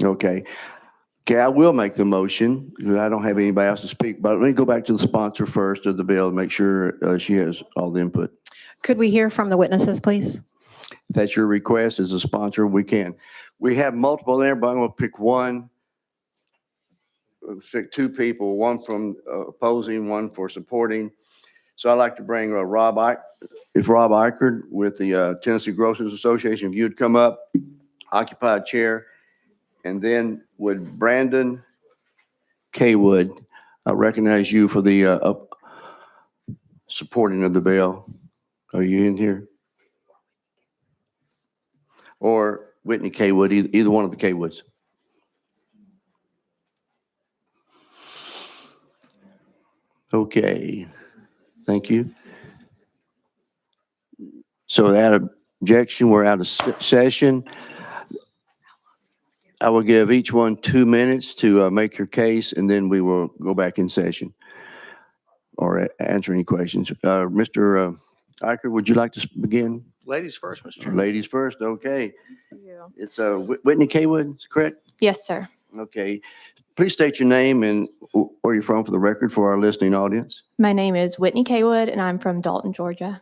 Okay. Okay, I will make the motion because I don't have anybody else to speak. But let me go back to the sponsor first of the bill and make sure she has all the input. Could we hear from the witnesses, please? If that's your request as a sponsor, we can. We have multiple there, but I'm going to pick one. Pick 2 people, one from opposing, one for supporting. So I'd like to bring Rob Eichert with the Tennessee Grocers Association, if you'd come up, occupy a chair. And then would Brandon Kaywood recognize you for the supporting of the bill? Are you in here? Or Whitney Kaywood, either one of the Kaywoods. Okay, thank you. So without objection, we're out of session. I will give each one 2 minutes to make your case, and then we will go back in session or answer any questions. Mr. Eichert, would you like to begin? Ladies first, Mr. Chairman. Ladies first, okay. It's Whitney Kaywood, correct? Yes, sir. Okay. Please state your name and where you're from for the record for our listening audience. My name is Whitney Kaywood, and I'm from Dalton, Georgia,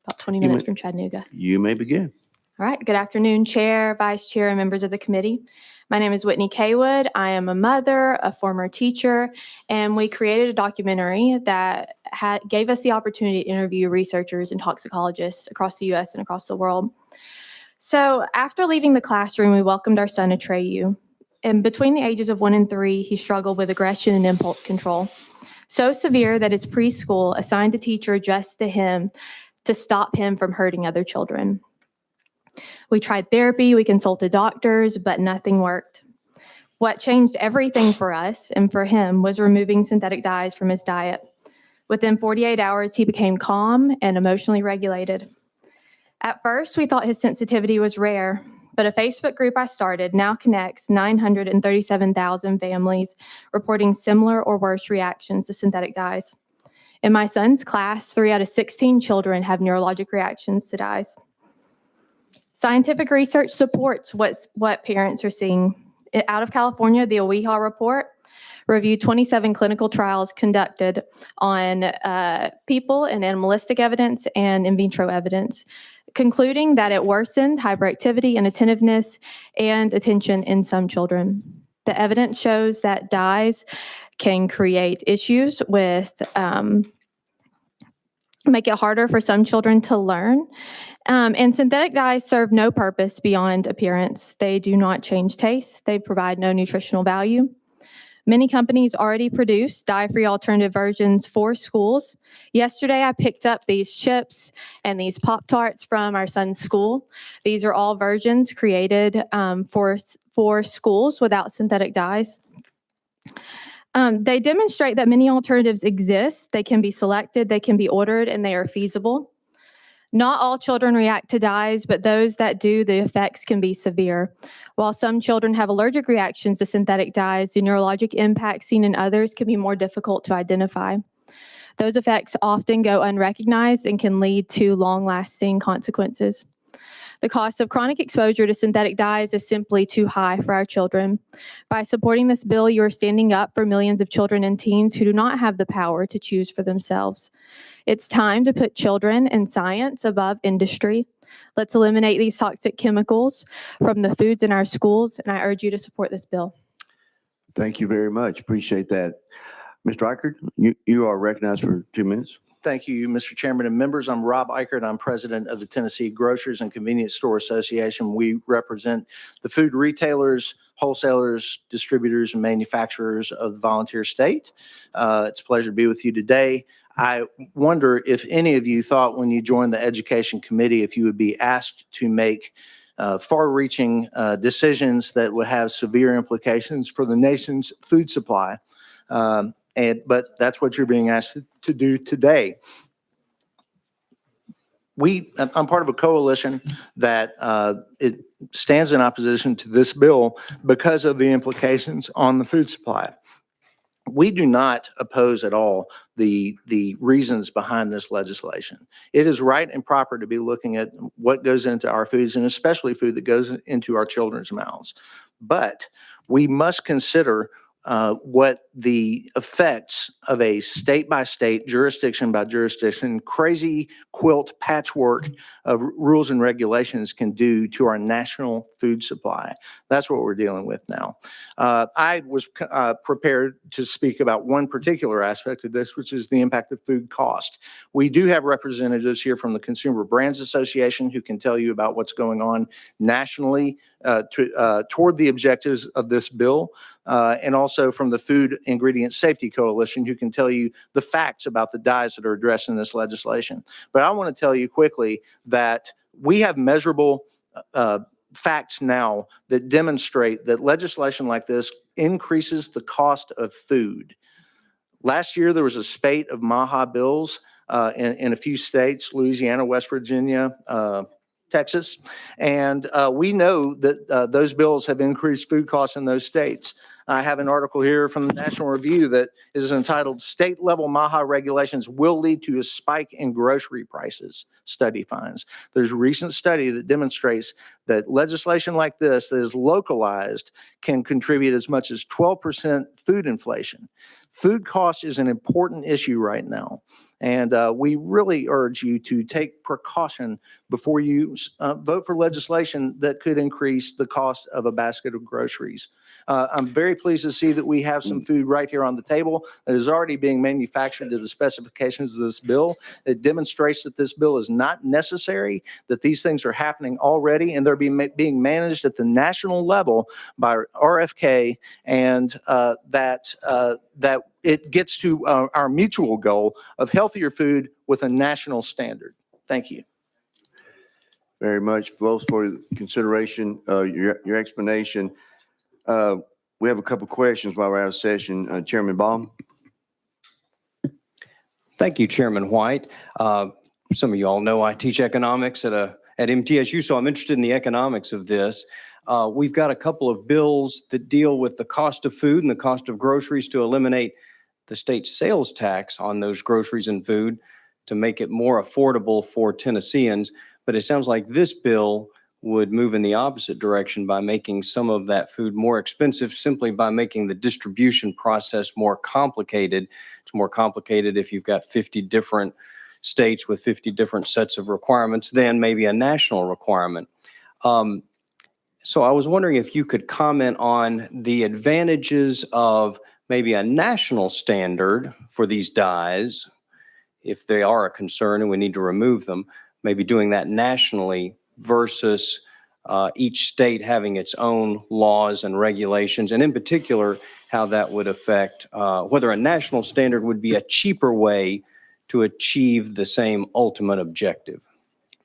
about 20 minutes from Chattanooga. You may begin. All right. Good afternoon, Chair, Vice Chair, and members of the committee. My name is Whitney Kaywood. I am a mother, a former teacher, and we created a documentary that gave us the opportunity to interview researchers and toxicologists across the U.S. and across the world. So after leaving the classroom, we welcomed our son, Atreyu. And between the ages of 1 and 3, he struggled with aggression and impulse control. So severe that his preschool assigned a teacher just to him to stop him from hurting other children. We tried therapy, we consulted doctors, but nothing worked. What changed everything for us and for him was removing synthetic dyes from his diet. Within 48 hours, he became calm and emotionally regulated. At first, we thought his sensitivity was rare, but a Facebook group I started now connects 937,000 families reporting similar or worse reactions to synthetic dyes. In my son's class, 3 out of 16 children have neurologic reactions to dyes. Scientific research supports what parents are seeing. Out of California, the OEHA report reviewed 27 clinical trials conducted on people and animalistic evidence and in vitro evidence, concluding that it worsened hyperactivity and attentiveness and attention in some children. The evidence shows that dyes can create issues with make it harder for some children to learn. And synthetic dyes serve no purpose beyond appearance. They do not change taste. They provide no nutritional value. Many companies already produce dye-free alternative versions for schools. Yesterday, I picked up these chips and these Pop-Tarts from our son's school. These are all versions created for schools without synthetic dyes. They demonstrate that many alternatives exist. They can be selected, they can be ordered, and they are feasible. Not all children react to dyes, but those that do, the effects can be severe. While some children have allergic reactions to synthetic dyes, the neurologic impact seen in others can be more difficult to identify. Those effects often go unrecognized and can lead to long-lasting consequences. The cost of chronic exposure to synthetic dyes is simply too high for our children. By supporting this bill, you are standing up for millions of children and teens who do not have the power to choose for themselves. It's time to put children and science above industry. Let's eliminate these toxic chemicals from the foods in our schools, and I urge you to support this bill. Thank you very much. Appreciate that. Mr. Eichert, you are recognized for 2 minutes. Thank you, Mr. Chairman and members. I'm Rob Eichert. I'm president of the Tennessee Grocers and Convenience Store Association. We represent the food retailers, wholesalers, distributors, and manufacturers of the volunteer state. It's a pleasure to be with you today. I wonder if any of you thought when you joined the Education Committee, if you would be asked to make far-reaching decisions that would have severe implications for the nation's food supply. But that's what you're being asked to do today. I'm part of a coalition that it stands in opposition to this bill because of the implications on the food supply. We do not oppose at all the reasons behind this legislation. It is right and proper to be looking at what goes into our foods, and especially food that goes into our children's mouths. But we must consider what the effects of a state-by-state, jurisdiction-by-jurisdiction, crazy quilt patchwork of rules and regulations can do to our national food supply. That's what we're dealing with now. I was prepared to speak about one particular aspect of this, which is the impact of food cost. We do have representatives here from the Consumer Brands Association who can tell you about what's going on nationally toward the objectives of this bill, and also from the Food Ingredient Safety Coalition who can tell you the facts about the dyes that are addressed in this legislation. But I want to tell you quickly that we have measurable facts now that demonstrate that legislation like this increases the cost of food. Last year, there was a spate of MAHA bills in a few states, Louisiana, West Virginia, Texas, and we know that those bills have increased food costs in those states. I have an article here from the National Review that is entitled "State Level MAHA Regulations Will Lead to a Spike in Grocery Prices," study finds. There's a recent study that demonstrates that legislation like this that is localized can contribute as much as 12% food inflation. Food cost is an important issue right now. And we really urge you to take precaution before you vote for legislation that could increase the cost of a basket of groceries. I'm very pleased to see that we have some food right here on the table that is already being manufactured to the specifications of this bill. It demonstrates that this bill is not necessary, that these things are happening already, and they're being managed at the national level by RFK, and that it gets to our mutual goal of healthier food with a national standard. Thank you. Very much, both for consideration, your explanation. We have a couple questions while we're out of session. Chairman Baum. Thank you, Chairman White. Some of you all know I teach economics at MTSU, so I'm interested in the economics of this. We've got a couple of bills that deal with the cost of food and the cost of groceries to eliminate the state sales tax on those groceries and food to make it more affordable for Tennesseans. But it sounds like this bill would move in the opposite direction by making some of that food more expensive, simply by making the distribution process more complicated. It's more complicated if you've got 50 different states with 50 different sets of requirements than maybe a national requirement. So I was wondering if you could comment on the advantages of maybe a national standard for these dyes, if they are a concern and we need to remove them, maybe doing that nationally versus each state having its own laws and regulations, and in particular, how that would affect whether a national standard would be a cheaper way to achieve the same ultimate objective.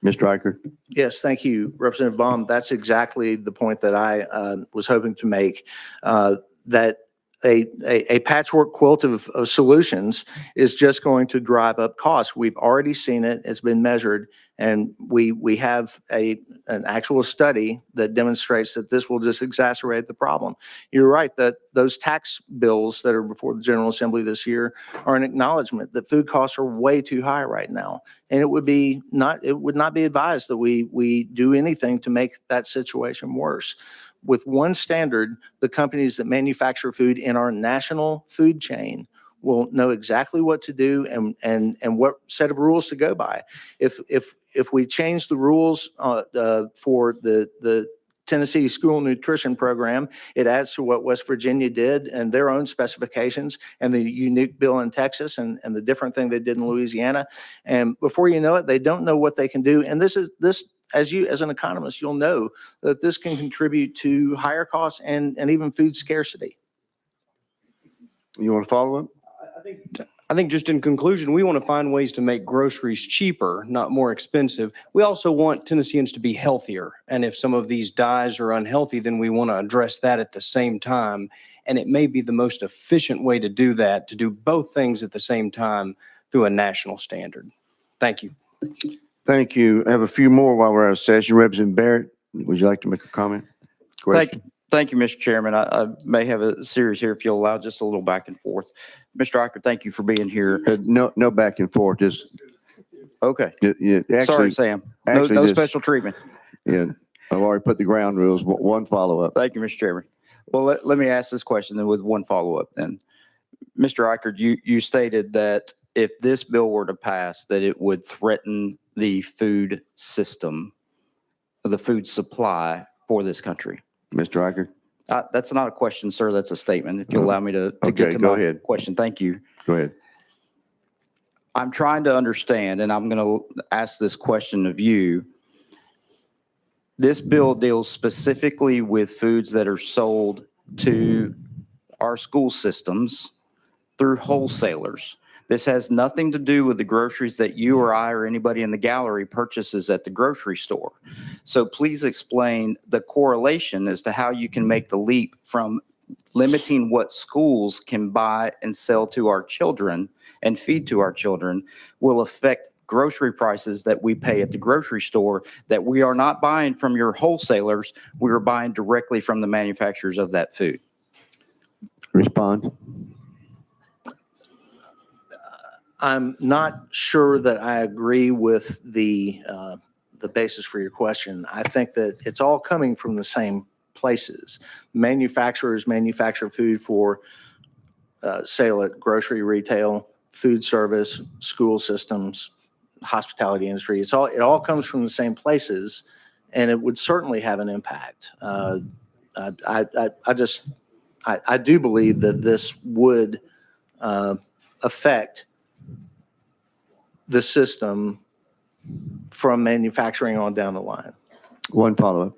Mr. Riker? Yes, thank you, Representative Baum. That's exactly the point that I was hoping to make, that a patchwork quilt of solutions is just going to drive up costs. We've already seen it. It's been measured. And we have an actual study that demonstrates that this will just exacerbate the problem. You're right that those tax bills that are before the General Assembly this year are an acknowledgement that food costs are way too high right now. And it would not be advised that we do anything to make that situation worse. With one standard, the companies that manufacture food in our national food chain will know exactly what to do and what set of rules to go by. If we change the rules for the Tennessee School Nutrition Program, it adds to what West Virginia did and their own specifications, and the unique bill in Texas and the different thing they did in Louisiana. And before you know it, they don't know what they can do. And this, as an economist, you'll know that this can contribute to higher costs and even food scarcity. You want to follow up? I think just in conclusion, we want to find ways to make groceries cheaper, not more expensive. We also want Tennesseans to be healthier. And if some of these dyes are unhealthy, then we want to address that at the same time. And it may be the most efficient way to do that, to do both things at the same time through a national standard. Thank you. Thank you. I have a few more while we're out of session. Representative Barrett, would you like to make a comment? Question? Thank you, Mr. Chairman. I may have a series here if you'll allow just a little back and forth. Mr. Riker, thank you for being here. No back and forth. Just okay. Actually, sorry, Sam. No special treatment. Yeah, I've already put the ground rules. One follow up. Thank you, Mr. Chairman. Well, let me ask this question then with one follow up. Then, Mr. Riker, you stated that if this bill were to pass, that it would threaten the food system, the food supply for this country. Mr. Riker? That's not a question, sir. That's a statement. If you'll allow me to get to go my ahead. question. Thank you. Go ahead. I'm trying to understand, and I'm going to ask this question of you. This bill deals specifically with foods that are sold to our school systems through wholesalers. This has nothing to do with the groceries that you or I or anybody in the gallery purchases at the grocery store. So please explain the correlation as to how you can make the leap from limiting what schools can buy and sell to our children and feed to our children will affect grocery prices that we pay at the grocery store, that we are not buying from your wholesalers, we are buying directly from the manufacturers of that food. Respond. I'm not sure that I agree with the basis for your question. I think that it's all coming from the same places. Manufacturers manufacture food for sale at grocery, retail, food service, school systems, hospitality industry. It all comes from the same places, and it would certainly have an impact. I do believe that this would affect the system from manufacturing on down the line. One follow-up.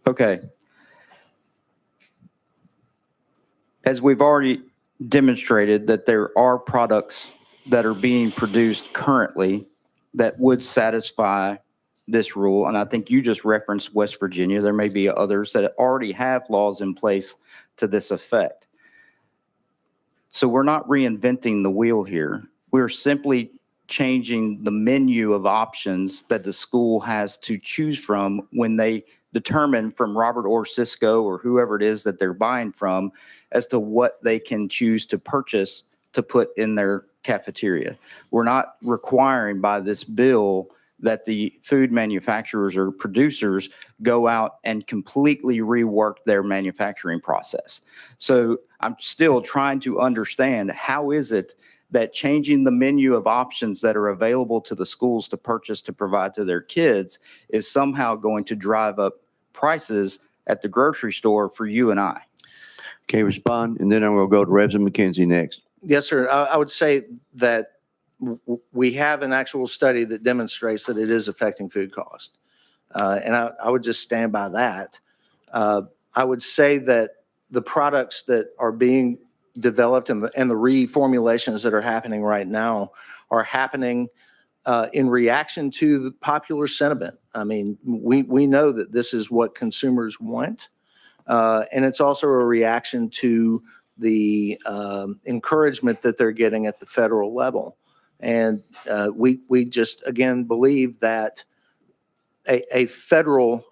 Okay. As we've already demonstrated that there are products that are being produced currently that would satisfy this rule, and I think you just referenced West Virginia. There may be others that already have laws in place to this effect. So we're not reinventing the wheel here. We're simply changing the menu of options that the school has to choose from when they determine from Robert Orr Cisco or whoever it is that they're buying from as to what they can choose to purchase to put in their cafeteria. We're not requiring by this bill that the food manufacturers or producers go out and completely rework their manufacturing process. So I'm still trying to understand, how is it that changing the menu of options that are available to the schools to purchase to provide to their kids is somehow going to drive up prices at the grocery store for you and I? Okay, respond, and then I'm going to go to Representative McKenzie next. Yes, sir. I would say that we have an actual study that demonstrates that it is affecting food cost. And I would just stand by that. I would say that the products that are being developed and the reformulations that are happening right now are happening in reaction to the popular sentiment. I mean, we know that this is what consumers want. And it's also a reaction to the encouragement that they're getting at the federal level. And we just, again, believe that a federal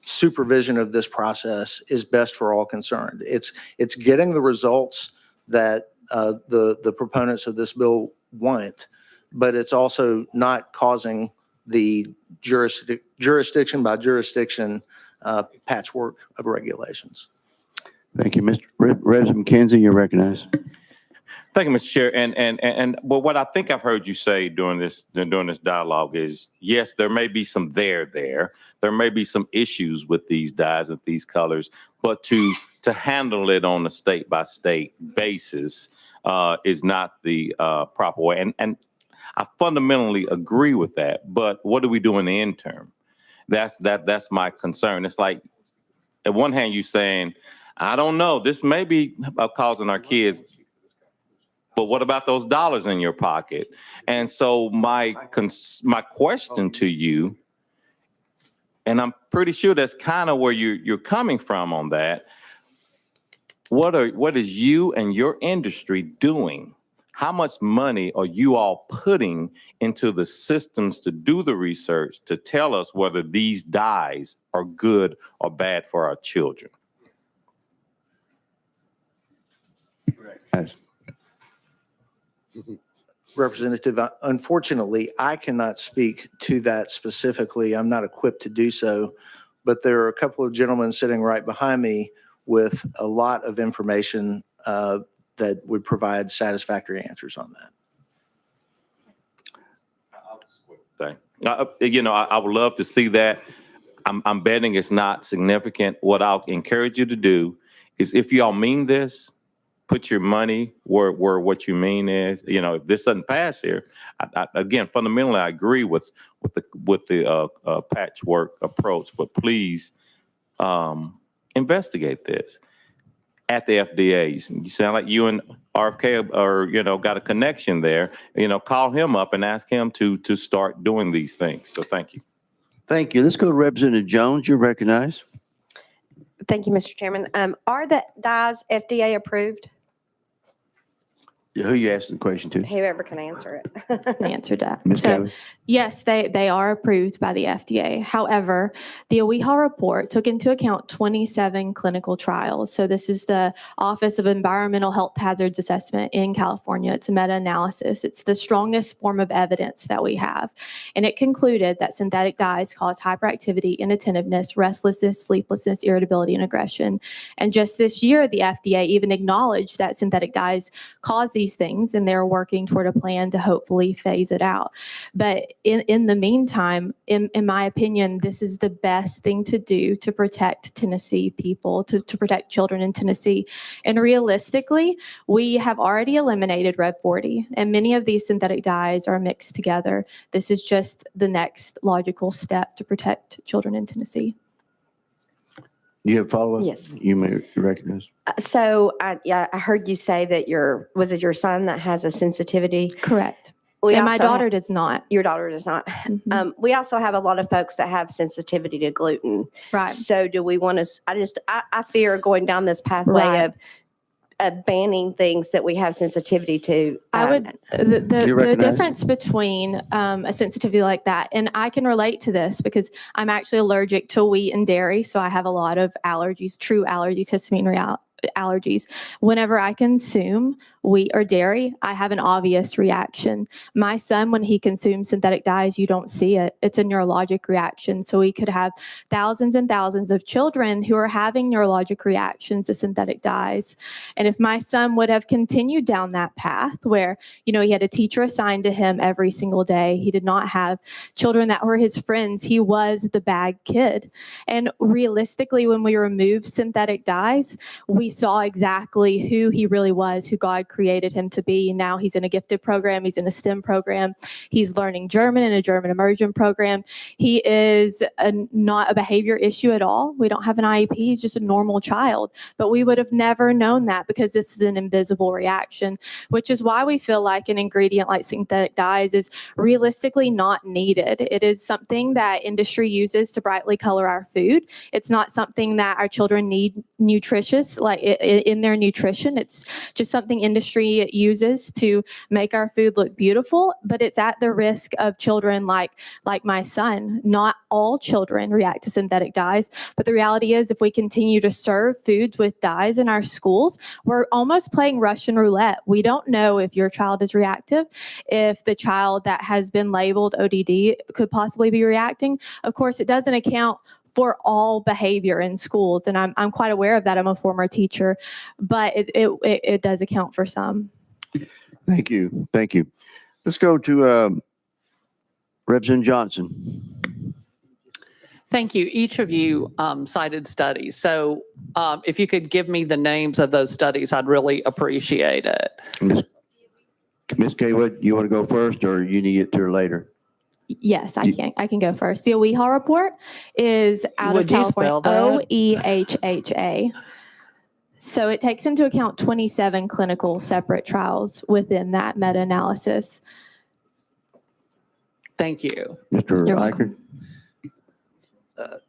supervision of this process is best for all concerned. It's getting the results that the proponents of this bill want, but it's also not causing the jurisdiction by jurisdiction patchwork of regulations. Thank you, Mr. Representative McKenzie, you're recognized. Thank you, Mr. Chair. And but what I think I've heard you say during this dialogue is, yes, there may be some there. There may be some issues with these dyes and these colors, but to handle it on a state by state basis is not the proper way. And I fundamentally agree with that. But what do we do in the interim? That's my concern. It's like, at one hand, you're saying, I don't know, this may be causing our kids, but what about those dollars in your pocket? And so my question to you, and I'm pretty sure that's kind of where you're coming from on that. What is you and your industry doing? How much money are you all putting into the systems to do the research to tell us whether these dyes are good or bad for our children? Yes. Representative, unfortunately, I cannot speak to that specifically. I'm not equipped to do so, but there are a couple of gentlemen sitting right behind me with a lot of information that would provide satisfactory answers on that. I would love to see that. I'm betting it's not significant. What I'll encourage you to do is, if y'all mean this, put your money where what you mean is. If this doesn't pass here, again, fundamentally, I agree with the patchwork approach. But please investigate this at the FDA. You sound like you and RFK are got a connection there. Call him up and ask him to start doing these things. So thank you. Thank you. Let's go to Representative Jones. You're recognized. Thank you, Mr. Chairman. Are the dyes FDA approved? Who you asking the question to? Whoever can answer it. Answered that. Ms. So, Cavett? yes, they are approved by the FDA. However, the OEHA report took into account 27 clinical trials. So this is the Office of Environmental Health Hazards Assessment in California. It's a meta-analysis. It's the strongest form of evidence that we have. And it concluded that synthetic dyes cause hyperactivity, inattentiveness, restlessness, sleeplessness, irritability, and aggression. And just this year, the FDA even acknowledged that synthetic dyes cause these things, and they're working toward a plan to hopefully phase it out. But in the meantime, in my opinion, this is the best thing to do to protect Tennessee people, to protect children in Tennessee. And realistically, we have already eliminated Red 40, and many of these synthetic dyes are mixed together. This is just the next logical step to protect children in Tennessee. You have follow-up? Yes. You may recognize. So I heard you say that was it your son that has a sensitivity? Correct. We And my also daughter does not. Your daughter does not. Mhm. We also have a lot of folks that have sensitivity to gluten. Right. So do we want to, I fear going down this pathway Right. of banning things that we have sensitivity to. I would, the You recognize? difference between a sensitivity like that, and I can relate to this because I'm actually allergic to wheat and dairy, so I have a lot of allergies, true allergies, histamine allergies. Whenever I consume wheat or dairy, I have an obvious reaction. My son, when he consumes synthetic dyes, you don't see it. It's a neurologic reaction. So we could have thousands and thousands of children who are having neurologic reactions to synthetic dyes. And if my son would have continued down that path where, you know, he had a teacher assigned to him every single day, he did not have children that were his friends, he was the bad kid. And realistically, when we removed synthetic dyes, we saw exactly who he really was, who God created him to be. Now he's in a gifted program, he's in a STEM program, he's learning German in a German immersion program. He is not a behavior issue at all. We don't have an IEP, he's just a normal child. But we would have never known that because this is an invisible reaction, which is why we feel like an ingredient like synthetic dyes is realistically not needed. It is something that industry uses to brightly color our food. It's not something that our children need nutritious, like in their nutrition. It's just something industry uses to make our food look beautiful, but it's at the risk of children like my son. Not all children react to synthetic dyes, but the reality is if we continue to serve foods with dyes in our schools, we're almost playing Russian roulette. We don't know if your child is reactive, if the child that has been labeled ODD could possibly be reacting. Of course, it doesn't account for all behavior in schools, and I'm quite aware of that. I'm a former teacher, but it does account for some. Thank you. Thank you. Let's go to Representative Johnson. Thank you. Each of you cited studies. So if you could give me the names of those studies, I'd really appreciate it. Ms. Kaywood, you want to go first or you need it to her later? Yes, I can go first. The OEHA report is out Would of you California. spell that? OEHHA. So it takes into account 27 clinical separate trials within that meta-analysis. Thank you. Mr. You're Eichert?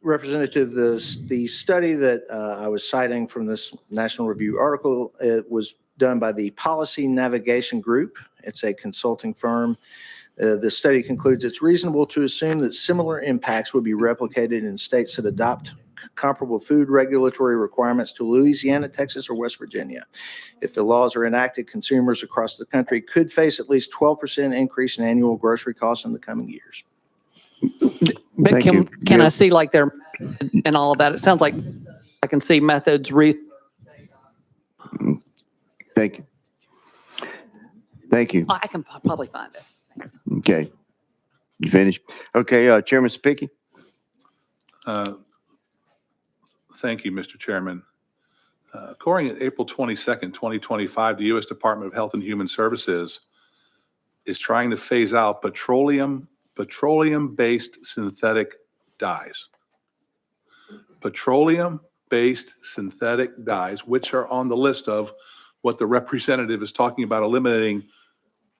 Representative, the study that I was citing from this National Review article, it was done by the Policy Navigation Group. It's a consulting firm. The study concludes it's reasonable to assume that similar impacts would be replicated in states that adopt comparable food regulatory requirements to Louisiana, Texas, or West Virginia. If the laws are enacted, consumers across the country could face at least 12% increase in annual grocery costs in the coming years. But Thank you. can I Yeah. see like their and all of that? It sounds like I can see methods. Thank you. Thank you. I can probably find it. Thanks. Okay. You finished? Okay, Chairman Spicki? Thank you, Mr. Chairman. According to April 22nd, 2025, the U.S. Department of Health and Human Services is trying to phase out petroleum-based synthetic dyes. Petroleum-based synthetic dyes, which are on the list of what the representative is talking about eliminating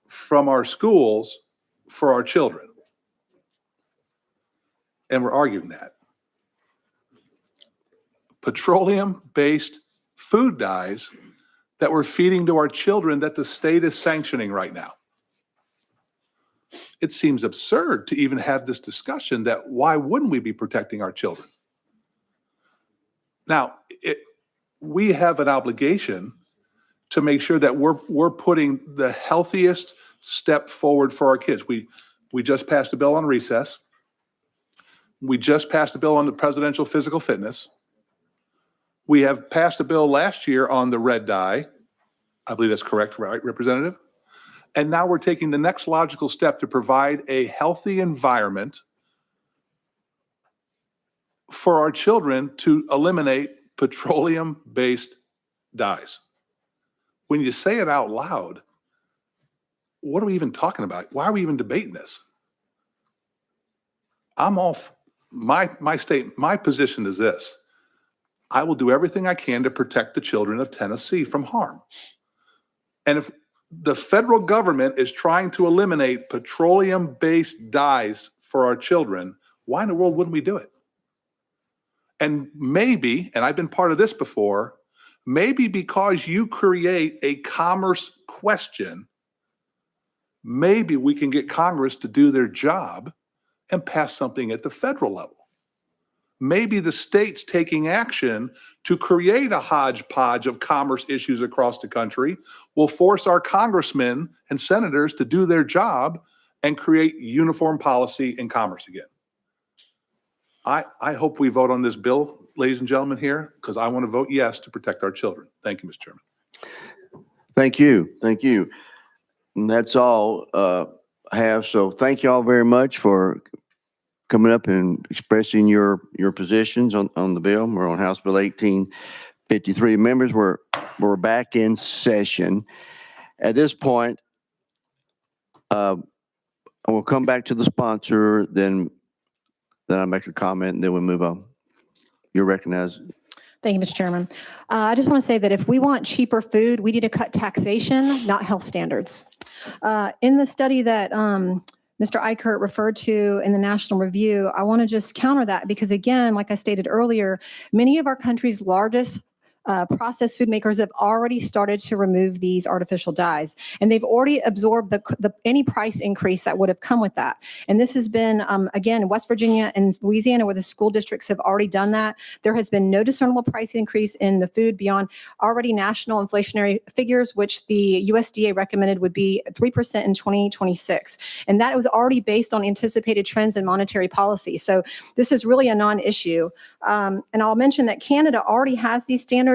from our schools for our children. And we're arguing that. Petroleum-based food dyes that we're feeding to our children that the state is sanctioning right now. It seems absurd to even have this discussion that why wouldn't we be protecting our children? Now, we have an obligation to make sure that we're putting the healthiest step forward for our kids. We just passed a bill on recess. We just passed a bill on the presidential physical fitness. We have passed a bill last year on the red dye. I believe that's correct, right, Representative? And now we're taking the next logical step to provide a healthy environment for our children to eliminate petroleum-based dyes. When you say it out loud, what are we even talking about? Why are we even debating this? I'm off. My position is this. I will do everything I can to protect the children of Tennessee from harm. And if the federal government is trying to eliminate petroleum-based dyes for our children, why in the world wouldn't we do it? And maybe, and I've been part of this before, maybe because you create a commerce question, maybe we can get Congress to do their job and pass something at the federal level. maybe the state's taking action to create a hodgepodge of commerce issues across the country will force our congressmen and senators to do their job and create uniform policy in commerce again. I hope we vote on this bill, ladies and gentlemen here, because I want to vote yes to protect our children. Thank you, Mr. Chairman. Thank you. Thank you. And that's all I have. So thank you all very much for coming up and expressing your positions on the bill. We're on House Bill 1853. Members, we're back in session. At this point, I will come back to the sponsor, then I'll make a comment, and then we'll move on. You're recognized. Thank you, Mr. Chairman. I just want to say that if we want cheaper food, we need to cut taxation, not health standards. In the study that Mr. Eichert referred to in the National Review, I want to just counter that because, again, like I stated earlier, many of our country's largest processed food makers have already started to remove these artificial dyes, and they've already absorbed any price increase that would have come with that. And this has been, again, West Virginia and Louisiana, where the school districts have already done that. There has been no discernible price increase in the food beyond already national inflationary figures, which the USDA recommended would be 3% in 2026. And that was already based on anticipated trends in monetary policy. So this is really a non-issue. And I'll mention that Canada already has these standards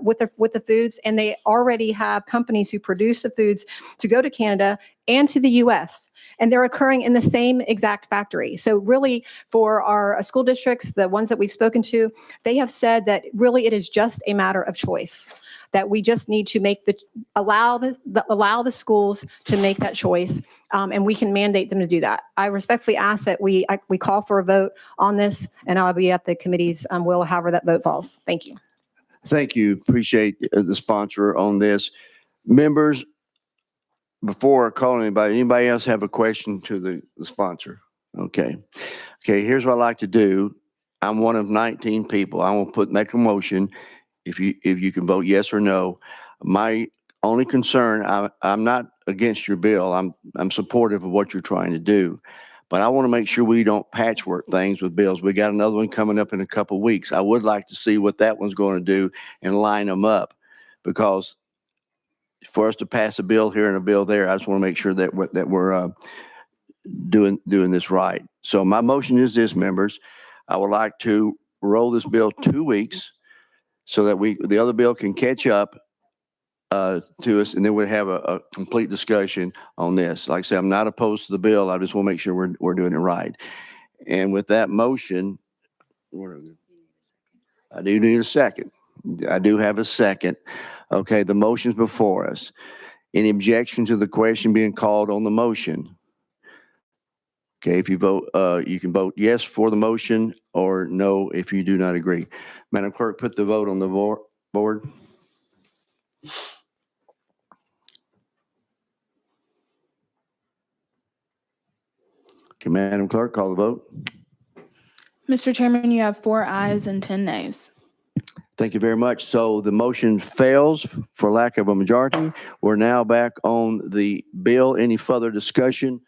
with the foods, and they already have companies who produce the foods to go to Canada and to the US, and they're occurring in the same exact factory. So really, for our school districts, the ones that we've spoken to, they have said that really it is just a matter of choice, that we just need to allow the schools to make that choice, and we can mandate them to do that. I respectfully ask that we call for a vote on this, and I'll be at the committee's will, however that vote falls. Thank you. Thank you. Appreciate the sponsor on this. Members, before I call anybody else have a question to the sponsor? Okay. Okay, here's what I like to do. I'm one of 19 people. I will make a motion if you can vote yes or no. My only concern, I'm not against your bill. I'm supportive of what you're trying to do. But I want to make sure we don't patchwork things with bills. We got another one coming up in a couple of weeks. I would like to see what that one's going to do and line them up, because for us to pass a bill here and a bill there, I just want to make sure that we're doing this right. So my motion is this, members. I would like to roll this bill 2 weeks so that the other bill can catch up to us, and then we'll have a complete discussion on this. Like I said, I'm not opposed to the bill. I just want to make sure we're doing it right. And with that motion, I do need a second. I do have a second. Okay, the motion's before us. Any objection to the question being called on the motion? Okay, if you vote, you can vote yes for the motion or no if you do not agree. Madam Clerk, put the vote on the board. Okay, Madam Clerk, call the vote. Mr. Chairman, you have 4 ayes and 10 nays. Thank you very much. So the motion fails for lack of a majority. We're now back on the bill. Any further discussion?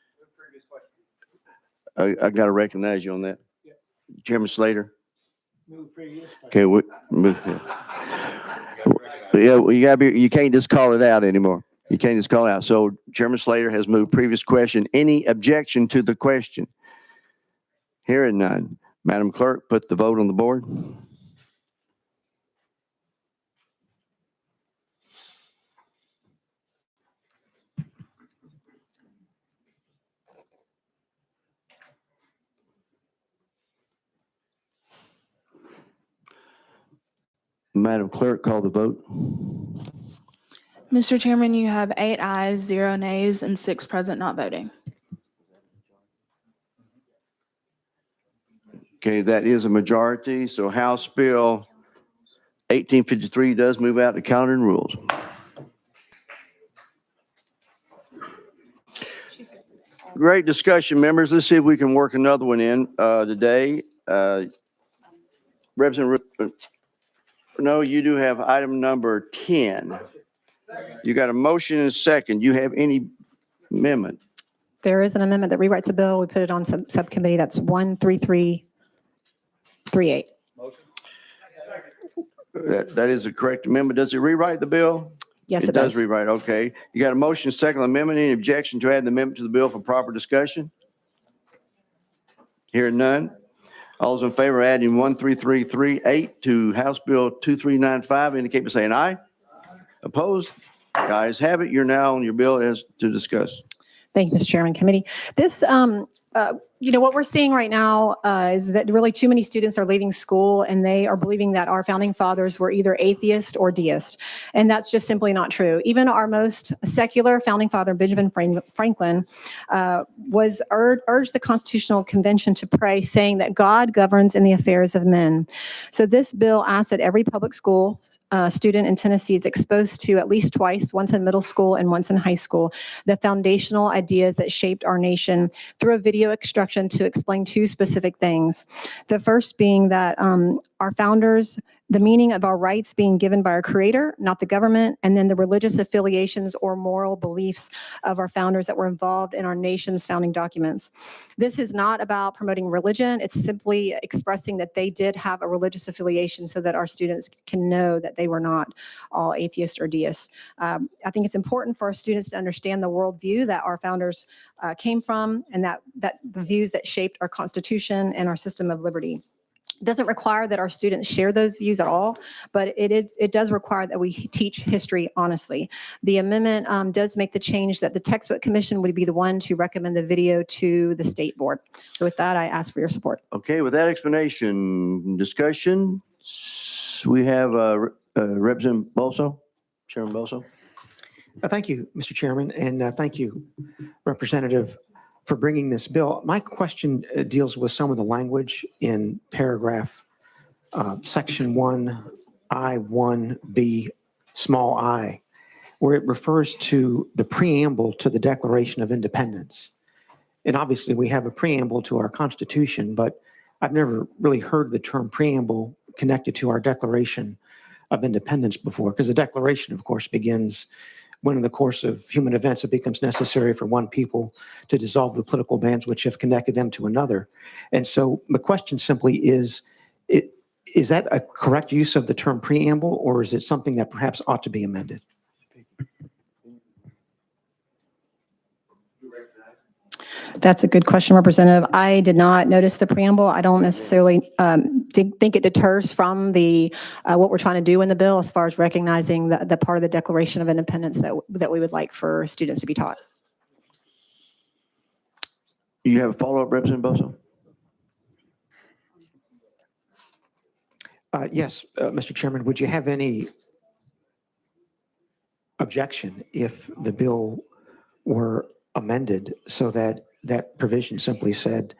I got to recognize you on that. Chairman Slater. Okay, move. Yeah, you can't just call it out anymore. You can't just call it out. So Chairman Slater has moved previous question. Any objection to the question? Hearing none. Madam Clerk, put the vote on the board. Madam Clerk, call the vote. Mr. Chairman, you have 8 ayes, 0 nays, and 6 present not voting. Okay, that is a majority. So House Bill 1853 does move out to calendar and rules. Great discussion, members. Let's see if we can work another one in today. Representative, no, you do have item number 10. You got a motion and a second. You have any amendment? There is an amendment that rewrites a bill. We put it on subcommittee. That's 133. 38. That is the correct amendment. Does it rewrite the bill? Yes, it does does. rewrite. Okay. You got a motion, second amendment. Any objection to add the amendment to the bill for proper discussion? Hearing none. All those in favor of adding 13338 to House Bill 2395 indicate by saying aye. Opposed? The ayes have it. You're now on your bill as to discuss. Thank you, Mr. Chairman, committee. This, what we're seeing right now is that really too many students are leaving school and they are believing that our founding fathers were either atheist or deist. And that's just simply not true. Even our most secular founding father, Benjamin Franklin, urged the Constitutional Convention to pray, saying that God governs in the affairs of men. So this bill asks that every public school student in Tennessee is exposed to at least twice, once in middle school and once in high school, the foundational ideas that shaped our nation through a video instruction to explain two specific things. The first being that our founders, the meaning of our rights being given by our creator, not the government, and then the religious affiliations or moral beliefs of our founders that were involved in our nation's founding documents. This is not about promoting religion. It's simply expressing that they did have a religious affiliation so that our students can know that they were not all atheists or deists. I think it's important for our students to understand the worldview that our founders came from and that the views that shaped our Constitution and our system of liberty. It doesn't require that our students share those views at all, but it does require that we teach history honestly. The amendment does make the change that the textbook commission would be the one to recommend the video to the state board. So with that, I ask for your support. Okay, with that explanation, discussion, we have Representative Boso, Chairman Boso. Thank you, Mr. Chairman, and thank you, Representative, for bringing this bill. My question deals with some of the language in paragraph section 1I1B small I, where it refers to the preamble to the Declaration of Independence. And obviously we have a preamble to our Constitution, but I've never really heard the term preamble connected to our Declaration of Independence before, because the Declaration, of course, begins when in the course of human events it becomes necessary for one people to dissolve the political bands which have connected them to another. And so my question simply is that a correct use of the term preamble, or is it something that perhaps ought to be amended? That's a good question, Representative. I did not notice the preamble. I don't necessarily think it deters from the what we're trying to do in the bill as far as recognizing the part of the Declaration of Independence that we would like for students to be taught. You have a follow-up, Representative Boso? Yes, Mr. Chairman, would you have any objection if the bill were amended so that that provision simply said,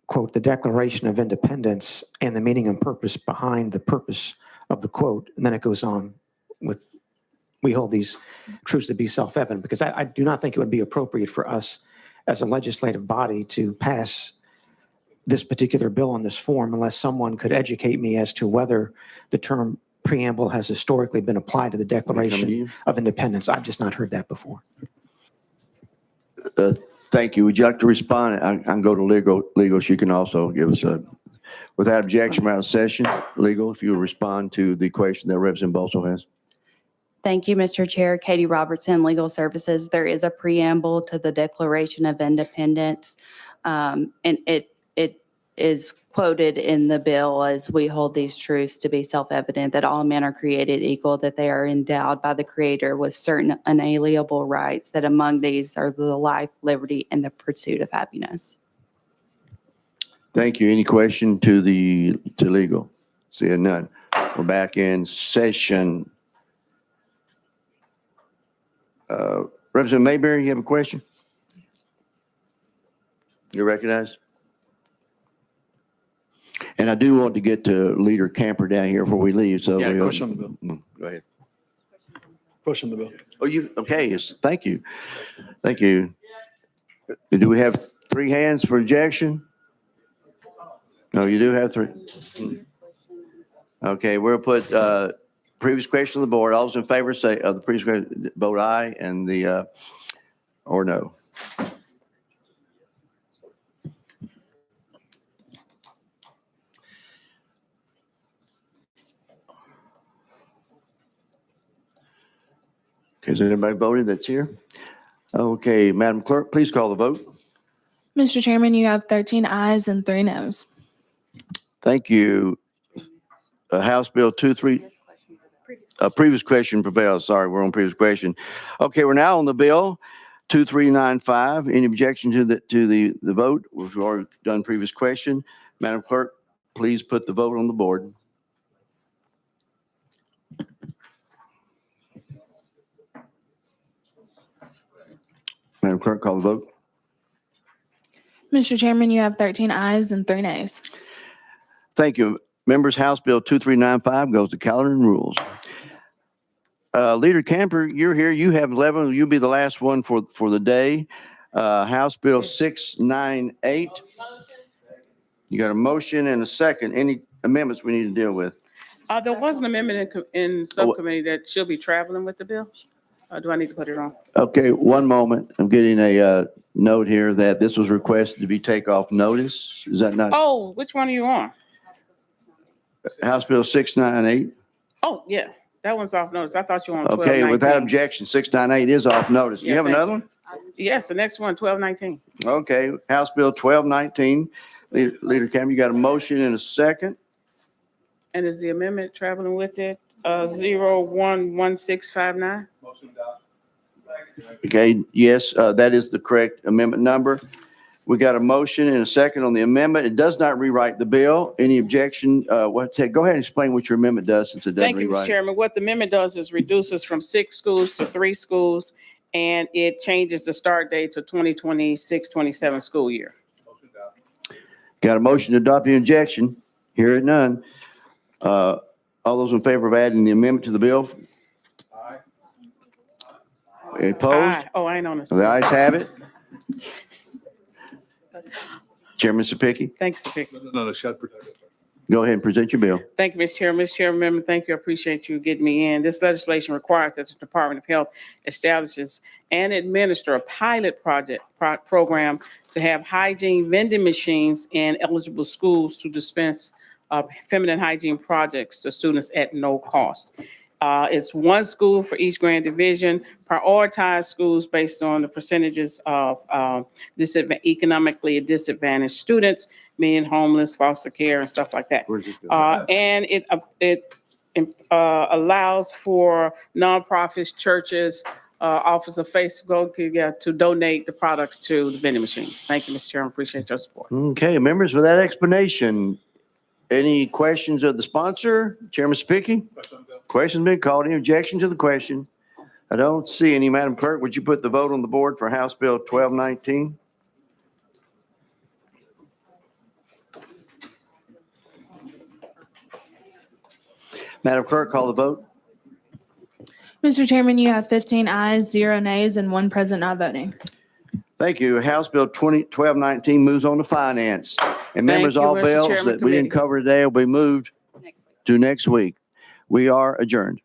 quote, the Declaration of Independence and the meaning and purpose behind the purpose of the quote, and then it goes on with, we hold these truths to be self-evident, because I do not think it would be appropriate for us as a legislative body to pass this particular bill in this form unless someone could educate me as to whether the term preamble has historically been applied to the Declaration of Independence. I've just not heard that before. Thank you. Would you like to respond? I can go to legal. She can also give us without objection, we're out of session. Legal, if you will respond to the question that Representative Boso has. Thank you, Mr. Chair. Katie Robertson, Legal Services. There is a preamble to the Declaration of Independence, and it is quoted in the bill as we hold these truths to be self-evident, that all men are created equal, that they are endowed by the Creator with certain unalienable rights, that among these are the life, liberty, and the pursuit of happiness. Thank you. Any question to legal? Seeing none. We're back in session. Representative Mayberry, you have a question? You're recognized. And I do want to get to Leader Camper down here before we leave. So Yeah, question on the bill. Go ahead. Question on the bill. Oh, you okay? Yes. Thank you. Thank you. Do we have three hands for ejection? No, you do have three. Okay, we'll put previous question on the board. All those in favor say of the previous question, vote aye, and the or no. Is anybody voting that's here? Okay, Madam Clerk, please call the vote. Mr. Chairman, you have 13 ayes and 3 noes. Thank you. House Bill 23, previous question prevails. Sorry, we're on previous question. Okay, we're now on the bill 2395. Any objection to the vote? We've already done previous question. Madam Clerk, please put the vote on the board. Madam Clerk, call the vote. Mr. Chairman, you have 13 ayes and 3 nays. Thank you. Members, House Bill 2395 goes to calendar and rules. Leader Camper, you're here. You have 11. You'll be the last one for the day. House Bill 698. You got a motion and a second. Any amendments we need to deal with? There was an amendment in subcommittee that she'll be traveling with the bill. Do I need to put it on? Okay, one moment. I'm getting a note here that this was requested to be take off notice. Is that not? Oh, which one are you on? House Bill 698. Oh, yeah, that one's off notice. I thought you were on Okay, 1219. without objection, 698 is off notice. Do you Yeah, have thank another one? Yes, the next one, 1219. Okay, House Bill 1219. Leader Cam, you got a motion and a second. And is the amendment traveling with it? 011659? Okay, yes, that is the correct amendment number. We got a motion and a second on the amendment. It does not rewrite the bill. Any objection? Go ahead and explain what your amendment does since it doesn't Thank you, Mr. rewrite. Chairman. What the amendment does is reduces from 6 schools to 3 schools, and it changes the start date to 2026-27 school year. Got a motion to adopt the objection. Hear it none. All those in favor of adding the amendment to the bill? Aye. Opposed? Aye. Oh, I ain't on this. The ayes have it. Chairman Sapicki, Thanks, Vic. No, shut. go ahead and present your bill. Thank you, Mr. Chairman. Mr. Chairman, thank you. I appreciate you getting me in. This legislation requires that the Department of Health establishes and administer a pilot program to have hygiene vending machines in eligible schools to dispense feminine hygiene projects to students at no cost. It's 1 school for each grand division, prioritize schools based on the percentages of economically disadvantaged students, meaning homeless, foster care, and stuff like that. And it allows for nonprofits, churches, Office of Facebook to donate the products to the vending machines. Thank you, Mr. Chairman. Appreciate your support. Okay, members, with that explanation, any questions of the sponsor? Chairman Sapicki? Question's been called. Any objection to the question? I don't see any. Madam Clerk, would you put the vote on the board for House Bill 1219? Madam Clerk, call the vote. Mr. Chairman, you have 15 ayes, 0 nays, and 1 present not voting. Thank you. House Bill 1219 moves on to finance. And members, you, all Mr. bills Chairman, that we didn't committee. cover today will be moved to next week. We are adjourned.